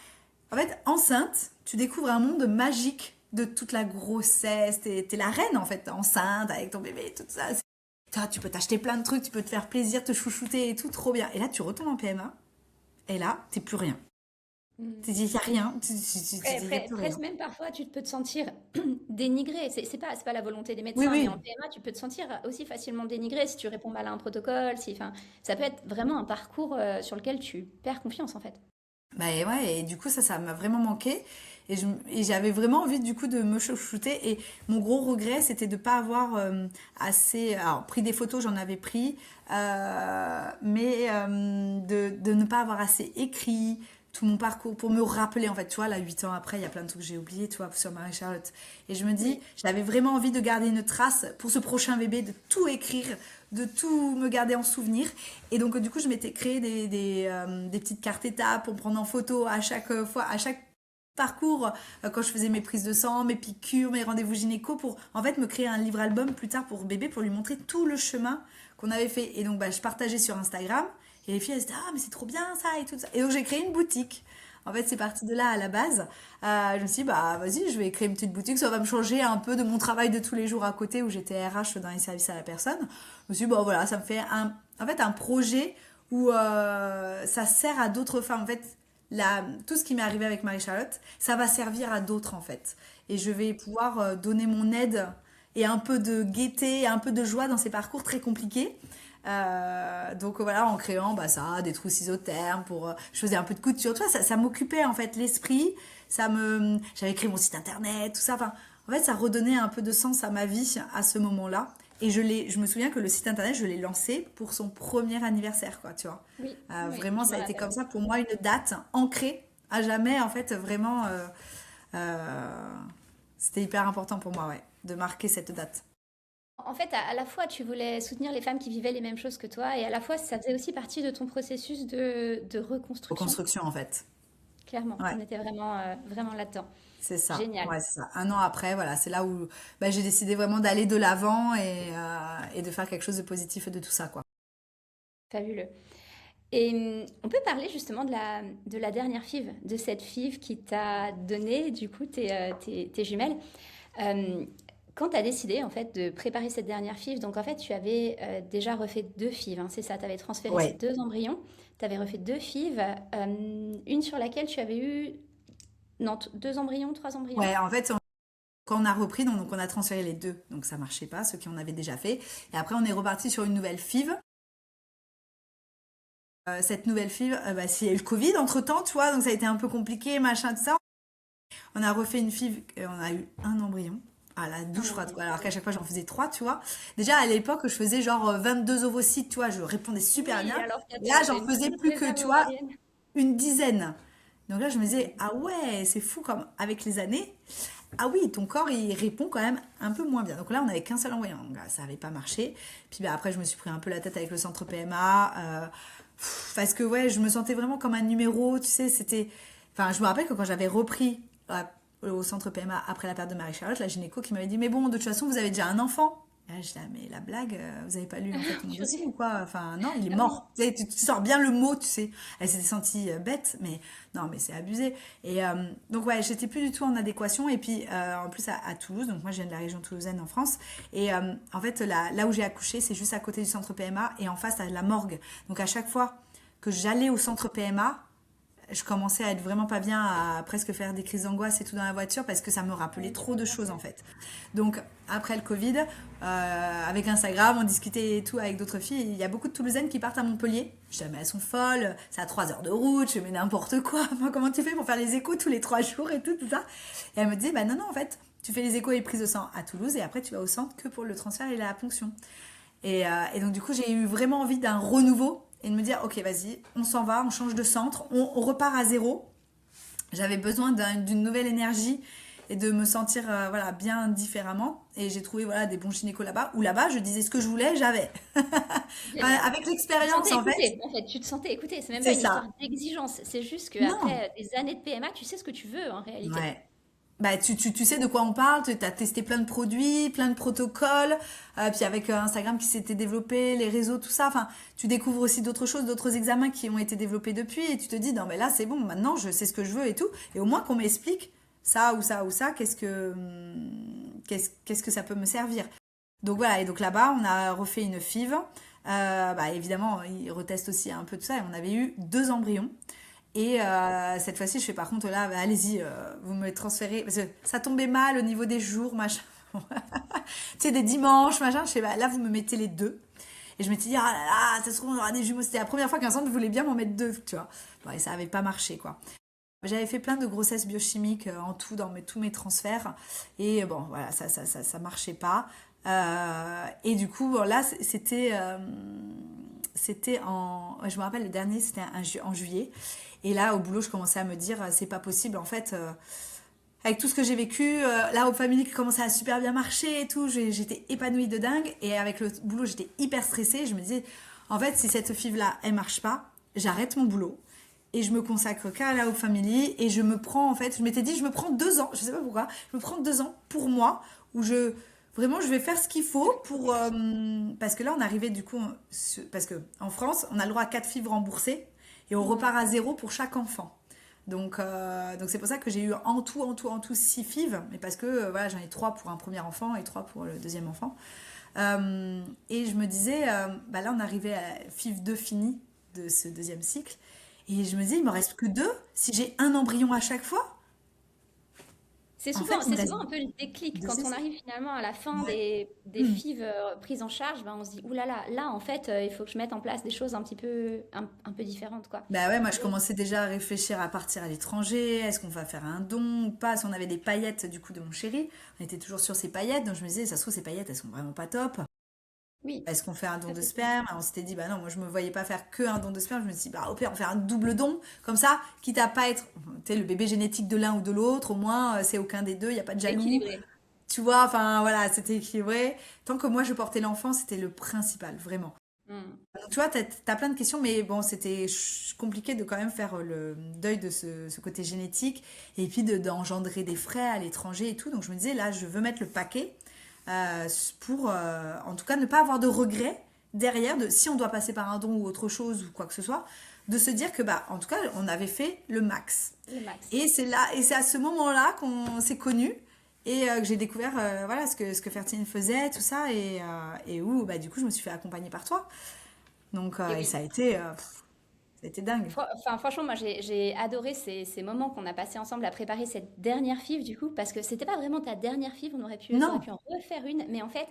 en fait, enceinte, tu découvres un monde magique de toute la grossesse. T'es la reine, en fait, enceinte, avec ton bébé et tout ça. Tu peux t'acheter plein de trucs, tu peux te faire plaisir, te chouchouter et tout, trop bien. Et là, tu retombes en PMA, et là, t'es plus rien. Hmm. Tu dis, y a rien, Ouais, y a plus rien. presque même parfois, tu peux te sentir dénigré. C'est pas la volonté des Oui, médecins, mais en oui. PMA, tu peux te sentir aussi facilement dénigré si tu réponds mal à un protocole. Si, enfin, ça peut être vraiment un parcours sur lequel tu perds confiance, en fait. Bah et ouais, et du coup ça m'a vraiment manqué et j'avais vraiment envie du coup de me chouchouter et mon gros regret c'était de pas avoir assez alors pris des photos j'en avais pris mais de ne pas avoir assez écrit tout mon parcours pour me rappeler en fait tu vois là 8 ans après il y a plein de trucs que j'ai oubliés tu vois sur Marie-Charlotte et je me dis Oui. j'avais vraiment envie de garder une trace pour ce prochain bébé de tout écrire de tout me garder en souvenir et donc, du coup, je m'étais créé des petites cartes étapes pour prendre en photo à chaque fois, à chaque parcours quand je faisais mes prises de sang, mes piqûres, mes rendez-vous gynéco pour en fait me créer un livre-album plus tard pour bébé pour lui montrer tout le chemin qu'on avait fait. Et donc je partageais sur Instagram et les filles elles disaient ah mais c'est trop bien ça et tout ça. Et donc j'ai créé une boutique. En fait, c'est parti de là à la base. Je me suis dit, bah vas-y, je vais créer une petite boutique. Ça va me changer un peu de mon travail de tous les jours à côté où j'étais RH dans les services à la personne. Je me suis dit, bon voilà, ça me fait en fait, un projet où ça sert à d'autres femmes. En fait, tout ce qui m'est arrivé avec Marie-Charlotte, ça va servir à d'autres en fait. Et je vais pouvoir donner mon aide et un peu de gaieté, un peu de joie dans ces parcours très compliqués. Donc voilà, en créant ça, des trousses isothermes je faisais un peu de couture, tout ça, ça m'occupait en fait l'esprit, j'avais créé mon site internet, tout ça, enfin, en fait ça redonnait un peu de sens à ma vie à ce moment-là. Et je me souviens que le site internet, je l'ai lancé pour son premier anniversaire, quoi, tu vois. Oui, oui, Vraiment, je ça me a été rappelle. comme ça pour moi une date ancrée à jamais, en fait, vraiment, c'était hyper important pour moi, ouais, de marquer cette date. En fait, à la fois, tu voulais soutenir les femmes qui vivaient les mêmes choses que toi, et à la fois, ça faisait aussi partie de ton processus de reconstruction. Reconstruction, en fait. Clairement, Ouais. on était vraiment, vraiment là-dedans. C'est ça, Génial, ouais, c'est ça. Un an après, voilà, c'est là où j'ai décidé vraiment d'aller de l'avant et de faire quelque chose de positif de tout ça, quoi. fabuleux. Et on peut parler justement de la dernière FIV, de cette FIV qui t'a donné du coup tes jumelles. Euh, Quand tu as décidé en fait de préparer cette dernière FIV, donc en fait tu avais déjà refait deux FIV, hein, c'est ça, tu avais transféré ces Ouais, deux embryons, tu avais refait deux FIV, une sur laquelle tu avais eu, non, deux embryons, trois embryons. ouais, en fait, quand on a repris, donc on a transféré les deux, donc ça marchait pas, ceux qui en avaient déjà fait. Et après, on est reparti sur une nouvelle FIV. Cette nouvelle FIV, s'il y a eu le Covid entre-temps, tu vois, donc ça a été un peu compliqué, machin, tout ça. On a refait une FIV, on a eu un embryon. À la douche Un froide, embryon, quoi. Alors qu'à ok. chaque fois, j'en faisais trois, tu vois. Déjà, à l'époque, je faisais genre 22 ovocytes, tu vois, je répondais super Oui, bien. alors que Là, tu as j'en une faisais petite plus que, réserve tu vois, ovarienne. une dizaine. Donc là, je me disais, Oui. ah ouais, c'est fou comme avec les années. Ah oui, ton corps, il répond quand même un peu moins bien. Donc là, on n'avait qu'un seul embryon. Donc là, ça n'avait pas marché. Puis après, je me suis pris un peu la tête avec le centre PMA. Parce que ouais, je me sentais vraiment comme un numéro, tu sais, c'était... Enfin, je me rappelle que quand j'avais repris au centre PMA après la perte de Marie-Charlotte, la gynéco qui m'avait dit, mais bon, de toute façon, vous avez déjà un enfant. Et là, je dis, ah, mais la blague, vous avez pas lu en fait mon dossier Purée. ou quoi? Enfin, non, il est Ah oui. mort. Tu sors bien le mot, tu sais. Elle s'était sentie bête, mais non, mais c'est abusé. Et donc, ouais, j'étais plus du tout en adéquation. Et puis, en plus, à Toulouse, donc moi, je viens de la région toulousaine en France. Et en fait, là où j'ai accouché, c'est juste à côté du centre PMA et en face, à la morgue. Donc, à chaque fois que j'allais au centre PMA, je commençais à être vraiment pas bien, à presque faire des crises d'angoisse et tout dans la voiture parce que ça me rappelait Oui, je trop peux de bien choses en faire. fait. Donc après le Covid, avec Instagram, on discutait et tout avec d'autres filles. Il y a beaucoup de Toulousaines qui partent à Montpellier. Je dis, mais elles sont folles, c'est à 3 heures de route, je mets n'importe quoi. Enfin, comment tu fais pour faire les échos tous les 3 jours et tout, tout ça. Et elle me disait, bah non, non, en fait, tu fais les échos et les prises de sang à Toulouse et après tu vas au centre que pour le transfert et la ponction. Et donc, du coup, j'ai eu vraiment envie d'un renouveau et de me dire, ok, vas-y, on s'en va, on change de centre, on repart à zéro. J'avais besoin d'une nouvelle énergie et de me sentir voilà, bien différemment. Et j'ai trouvé voilà, des bons gynécos là-bas, où là-bas, je disais ce que je voulais, j'avais. Enfin, Génial. avec Tu te l'expérience, sentais en fait, écouté, en fait, tu te sentais écouté. C'est même pas c'est une histoire ça. d'exigence, c'est juste Non, qu'après des années de PMA, tu sais ce que tu veux en réalité. ouais. Bah, tu sais de quoi on parle, tu as testé plein de produits, plein de protocoles, puis avec Instagram qui s'était développé, les réseaux, tout ça, enfin, tu découvres aussi d'autres choses, d'autres examens qui ont été développés depuis, et tu te dis, non mais là c'est bon, maintenant je sais ce que je veux et tout, et au moins qu'on m'explique ça ou ça ou ça, qu'est-ce que ça peut me servir. Donc voilà, et donc là-bas, on a refait une FIV, évidemment, ils retestent aussi un peu tout ça, et on avait eu deux embryons. Et cette fois-ci, je fais par contre là, allez-y, vous me transférez. Parce que ça tombait mal au niveau des jours, machin. Tu sais, des dimanches, machin. Je fais, là, vous me mettez les deux. Et je m'étais dit, ah là là, ça se trouve, on aura des jumeaux. C'était la première fois qu'un centre voulait bien m'en mettre deux, tu vois. Bon, et ça avait pas marché, quoi. J'avais fait plein de grossesses biochimiques en tout dans tous mes transferts. Et bon, voilà, ça marchait pas. Et du coup, bon, là, c'était je me rappelle, le dernier, c'était en juillet. Et là, au boulot, je commençais à me dire, c'est pas possible, en fait, avec tout ce que j'ai vécu, là, au family qui commençait à super bien marcher et tout, j'étais épanouie de dingue. Et avec le boulot, j'étais hyper stressée. Je me disais, en fait, si cette FIV-là, elle marche pas, j'arrête mon boulot. et je me consacre qu'à la Hope Family et je me prends en fait, je m'étais dit je me prends 2 ans, je sais pas pourquoi, je me prends 2 ans pour moi où vraiment je vais faire ce qu'il faut pour parce que là on arrivait du coup parce que en France on a le droit à 4 FIV remboursées et on repart à zéro pour chaque enfant. Donc c'est pour ça que j'ai eu en tout 6 FIV, mais parce que voilà j'en ai 3 pour un premier enfant et 3 pour le deuxième enfant. Et je me disais, bah là on arrivait à FIV 2 fini de ce deuxième cycle. Et je me disais, il me reste que 2. Si j'ai un embryon à chaque fois, en fait, il me C'est reste souvent un peu le déclic 2 quand on essais. arrive finalement à la fin Ouais. des FIV prises en charge, ben on se dit, ouh là en fait, il faut que je mette en place des choses un peu différentes, quoi. Bah ouais, moi je commençais déjà à réfléchir à partir à l'étranger. Est-ce qu'on va faire un don ou pas? Si on avait des paillettes du coup de mon chéri, on était toujours sur ces paillettes. Donc je me disais, ça se trouve, ces paillettes, elles sont vraiment pas top. Oui, Est-ce qu'on fait un don ça de c'est sûr. sperme? On s'était dit, bah non, moi je me voyais pas faire que un don de sperme. Je me suis dit, bah au pire, on fait un double don. Comme ça, quitte à pas être, tu sais, le bébé génétique de l'un ou de l'autre, au moins c'est aucun des deux, il n'y a pas de jaloux. Équilibré. Tu vois, enfin voilà, c'était équilibré. Tant que moi je portais l'enfant, c'était le principal, vraiment. Hmm. Donc, tu vois, t'as plein de questions, mais bon, c'était compliqué de quand même faire le deuil de ce côté génétique et puis d'engendrer des frais à l'étranger et tout. Donc je me disais, là, je veux mettre le paquet pour, en tout cas, ne pas avoir de regrets derrière, si on doit passer par un don ou autre chose ou quoi que ce soit, de se dire que, bah, en tout cas, on avait fait le max. Le max. Et c'est là, et c'est à ce moment-là qu'on s'est connus et que j'ai découvert voilà ce que Fertile faisait, tout ça, et où bah, du coup je me suis fait accompagner par toi. Donc Et et oui. ça a été dingue. Enfin, franchement, moi, j'ai adoré ces moments qu'on a passés ensemble à préparer cette dernière FIV, du coup, parce que c'était pas vraiment ta dernière FIV, Non, t'aurais pu en refaire une, mais en fait,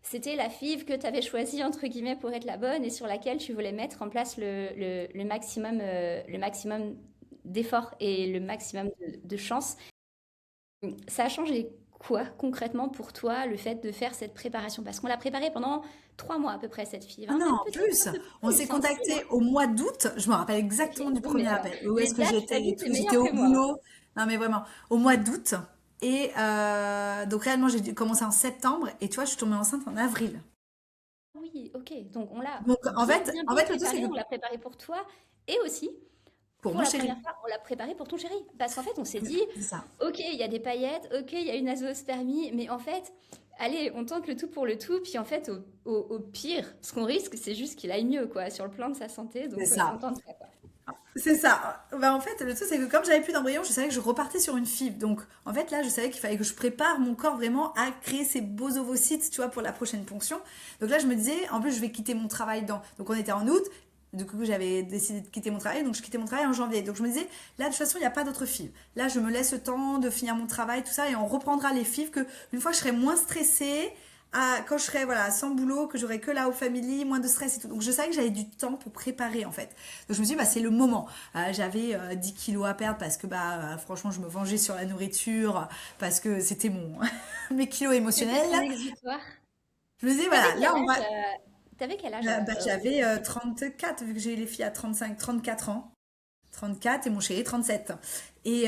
c'était la FIV que tu avais choisie, entre guillemets, pour être la bonne et sur laquelle tu voulais mettre en place le maximum d'efforts et le maximum de chance. Ça a changé quoi concrètement pour toi le fait de faire cette préparation? Parce qu'on l'a préparée pendant 3 mois à peu près, cette FIV, ah hein, non, même en peut-être plus, un peu on s'est plus, hein, 6 mois. contacté au mois d'août. Je me rappelle Ok, exactement du bon, premier mais alors, appel. Où les est-ce que dates, t'as j'étais vu, et t'es tout. J'étais meilleur au que moi, hein. boulot. Non mais vraiment, au mois d'août. Et donc réellement, j'ai dû commencer en septembre. Et tu vois, je suis tombée enceinte en avril. Oui, ok. Donc on l'a Donc bien, bien, en bien fait, le truc c'est préparé. que On l'a préparé pour toi et aussi pour pour mon la chéri, première fois, on l'a préparé pour ton chéri. Parce qu'en fait, on s'est dit, c'est ça. ok, il y a des paillettes, ok, il y a une azoospermie, mais en fait, allez, on tente le tout pour le tout. Puis en fait, au pire, ce qu'on risque, c'est juste qu'il aille mieux, quoi, sur le plan de sa santé. C'est Donc on ça. tente ça, quoi. C'est ça. Bah, en fait, le truc, c'est que comme j'avais plus d'embryon, je savais que je repartais sur une FIV. Donc, en fait, là, je savais qu'il fallait que je prépare mon corps vraiment à créer ces beaux ovocytes, tu vois, pour la prochaine ponction. Donc là, je me disais, en plus, je vais quitter mon travail Donc, on était en août. Du coup, j'avais décidé de quitter mon travail. Donc, je quittais mon travail en janvier. Donc, je me disais, là, de toute façon, il n'y a pas d'autre FIV. Là, je me laisse le temps de finir mon travail, tout ça. Et on reprendra les FIV que, une fois que je serai moins stressée, quand je serai voilà, sans boulot, que j'aurai que la Hope Family, moins de stress et tout. Donc je savais que j'avais du temps pour préparer en fait. Donc je me suis dit, bah, c'est le moment. J'avais 10 kilos à perdre parce que bah, franchement, je me vengeais sur la nourriture, parce que c'était mes kilos C'était émotionnels. ton exutoire. Je me disais, T'avais voilà, quel là, on va. âge, t'avais quel âge Bah, au j'avais début? 34, vu que j'ai eu les filles à 35, 34 ans. 34 et mon chéri 37. Et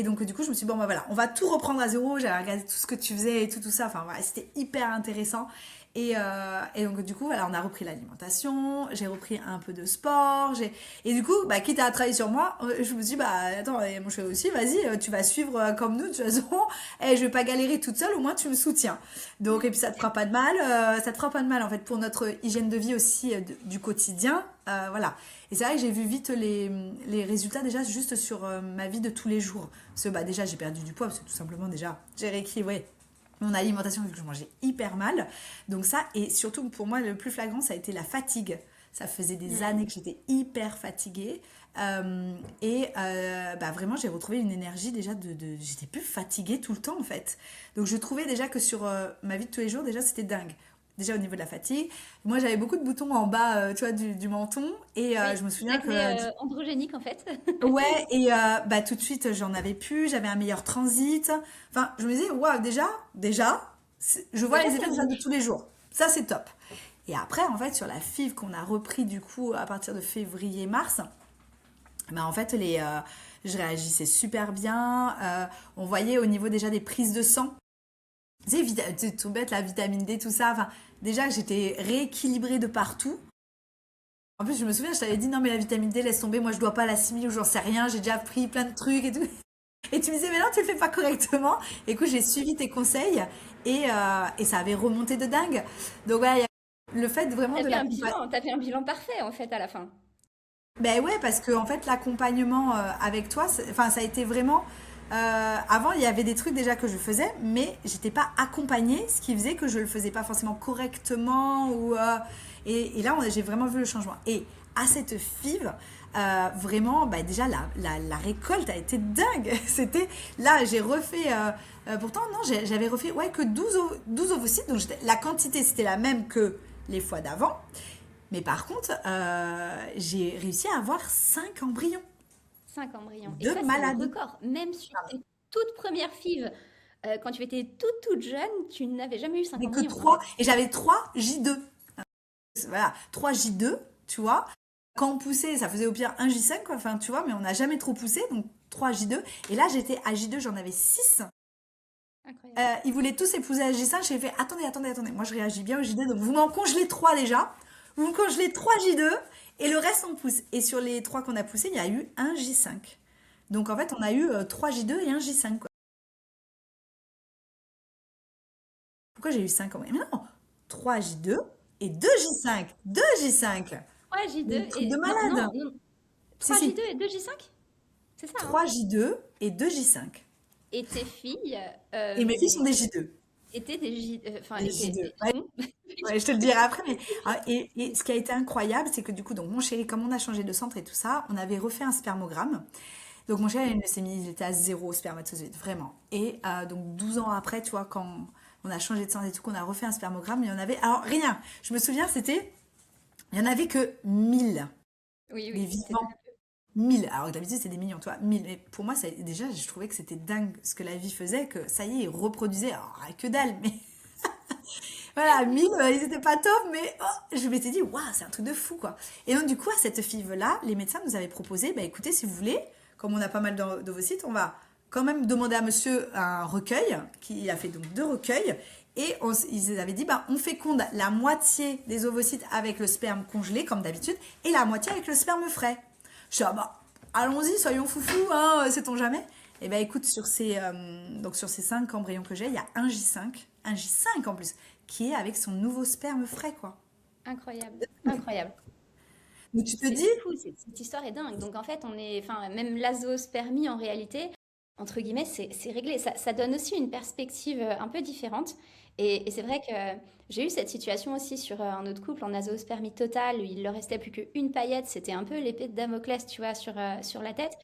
donc du coup je me suis dit, bon bah voilà, on va tout reprendre à zéro, j'avais regardé tout ce que tu faisais et tout ça, enfin voilà, c'était hyper intéressant. Et donc du coup voilà, on a repris l'alimentation, j'ai repris un peu de sport, et du coup bah quitte à travailler sur moi, je me suis dit bah attends, et mon chéri aussi, vas-y, tu vas suivre comme nous de toute façon, et je vais pas galérer toute seule, au moins tu me soutiens. Donc et puis ça te fera pas de mal, ça te fera pas de mal en fait pour notre hygiène de vie aussi du quotidien, voilà. Et c'est vrai que j'ai vu vite les résultats déjà juste sur ma vie de tous les jours. Parce que bah, déjà j'ai perdu du poids, parce que tout simplement déjà j'ai rééquilibré mon alimentation vu que je mangeais hyper mal. Donc ça, et surtout pour moi le plus flagrant ça a été la fatigue. Ça faisait des années que j'étais hyper fatiguée. Bah, vraiment j'ai retrouvé une énergie déjà j'étais plus fatiguée tout le temps en fait. Donc je trouvais déjà que sur ma vie de tous les jours déjà c'était dingue. Déjà au niveau de la fatigue. Moi, j'avais beaucoup de boutons en bas, tu vois, du menton. Et Oui, je me souviens que, l'acné androgénique en fait. ouais, et bah, tout de suite, j'en avais plus. J'avais un meilleur transit. Enfin, je me disais, waouh, déjà, je vois Déjà, les c'est effets un déjà de début. tous les jours. Ça, c'est top. Et après, en fait, sur la FIV qu'on a repris du coup à partir de février-mars, bah, en fait, je réagissais super bien. On voyait au niveau déjà des prises de sang. Tu sais, c'est tout bête, la vitamine D, tout ça. Enfin, déjà, j'étais rééquilibrée de partout. En plus, je me souviens, je t'avais dit non, mais la vitamine D, laisse tomber, moi je dois pas l'assimiler ou j'en sais rien, j'ai déjà pris plein de trucs et tout. Et tu me disais, mais non, tu le fais pas correctement. Écoute, j'ai suivi tes conseils et ça avait remonté de dingue. Donc voilà, il y a le fait vraiment de l'accompagner. T'as fait un bilan parfait en fait à la fin. Ben ouais, parce que en fait, l'accompagnement avec toi, enfin, ça a été vraiment. Avant, il y avait des trucs déjà que je faisais, mais j'étais pas accompagnée, ce qui faisait que je le faisais pas forcément correctement. Et là, j'ai vraiment vu le changement. Et à cette FIV, vraiment, bah, déjà, la récolte a été dingue. C'était là, j'ai refait. Pourtant, non, j'avais refait ouais, que 12 ovocytes. Donc, la quantité, c'était la même que les fois d'avant. Mais par contre, j'ai réussi à avoir 5 embryons 5 embryons. Et de ça, c'est le malades. record. Même sur tes toutes premières FIV, quand tu étais toute jeune, tu n'avais jamais eu cinq Mais que embryons en 3. fait. Et j'avais 3 J2. Voilà, 3 J2, tu vois. Quand on poussait, ça faisait au pire un J5, quoi. Enfin, tu vois, mais on n'a jamais trop poussé, donc 3 J2. Et là, j'étais à J2, j'en avais 6. Incroyable. Ils voulaient tous épouser à J5. J'ai fait, attendez. Moi, je réagis bien au J2. Donc, vous m'en congelez 3 déjà. Vous me congelez 3 J2 et le reste, on pousse. Et sur les 3 qu'on a poussés, il y a eu un J5. Donc, en fait, on a eu 3 J2 et un J5, quoi. Pourquoi j'ai eu 5 Mais non, 3 J2 et 2 J5. 2 J5. 3J2 Des trucs de et... Non, non, malade. non. Si, 3J2 si. et 2J5. C'est ça, hein? 3 J2 et 2 J5. Et tes filles Et mes filles sont des J2. étaient des J... Enfin, Des étaient... J2. et Ouais, sont... ouais, je te le dirai après. Mais, et ce qui a été incroyable, c'est que du coup, donc, mon chéri, comme on a changé de centre et tout ça, on avait refait un spermogramme. Donc mon chéri a une leucémie, il était à 0 spermatozoïde, vraiment. Et donc 12 ans après, tu vois, quand on a changé de centre et tout, qu'on a refait un spermogramme, il y en avait... Alors rien, je me souviens, il y en avait que 1000, Oui, des oui, c'est vivants. très peu. 1000. Alors que d'habitude, c'est des millions, toi. 1000. Mais pour moi, déjà, je trouvais que c'était dingue ce que la vie faisait, que ça y est, ils reproduisaient. Alors, que dalle, mais voilà, 1000, ils étaient pas top, mais oh, je m'étais dit, waouh, c'est un truc de fou, quoi. Et donc, du coup, à cette FIV-là, les médecins nous avaient proposé, bah écoutez, si vous voulez, comme on a pas mal d'ovocytes, on va quand même demander à monsieur un recueil, qui a fait donc 2 recueils, et ils avaient dit, bah, on féconde la moitié des ovocytes avec le sperme congelé, comme d'habitude, et la moitié avec le sperme frais. Je suis ah bah, allons-y, soyons foufous, hein, sait-on jamais. Et ben écoute, donc sur ces 5 embryons que j'ai, il y a un J5 en plus, qui est avec son nouveau sperme frais, quoi. Incroyable, incroyable. Donc tu te C'est dis, c'est fou, cette histoire est dingue. Donc en fait, enfin, même l'azospermie en réalité, entre guillemets, c'est réglé. Ça donne aussi une perspective un peu différente. Et c'est vrai que j'ai eu cette situation aussi sur un autre couple en azospermie totale. Il leur restait plus qu'une paillette. C'était un peu l'épée de Damoclès, tu vois, sur la tête.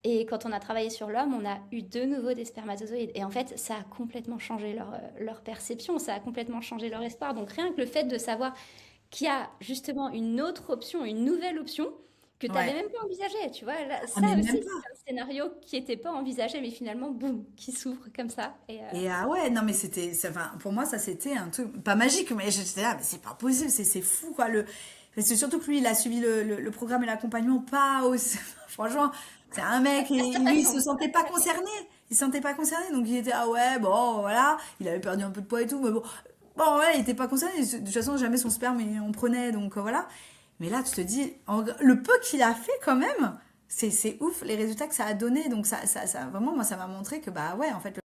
Et quand on a travaillé sur l'homme, on a eu de nouveau des spermatozoïdes. Et en fait, ça a complètement changé leur perception, ça a complètement changé leur espoir. Donc rien que le fait de savoir qu'il y a justement une autre option, une nouvelle option que tu n'avais ouais, même pas envisagée, tu vois. ah Ça mais aussi, même c'est pas. un scénario qui n'était pas envisagé, mais finalement, boum, qui s'ouvre comme ça. Et ah ouais, non mais enfin, pour moi ça c'était un truc, pas magique, mais j'étais là, mais c'est pas possible, c'est fou, quoi. C'est surtout que lui, il a suivi le programme et l'accompagnement pas aussi, franchement, c'est un mec, et à sa lui, il façon, se sentait à pas sa façon. concerné. Il se sentait pas concerné, donc il était, ah ouais, bon, voilà, il avait perdu un peu de poids et tout, mais bon, bon, ouais, il était pas concerné. De toute façon, jamais son sperme, on prenait, donc voilà. Mais là, tu te dis, le peu qu'il a fait quand même, c'est ouf, les résultats que ça a donné. Donc vraiment, moi, ça m'a montré que, bah ouais, en fait,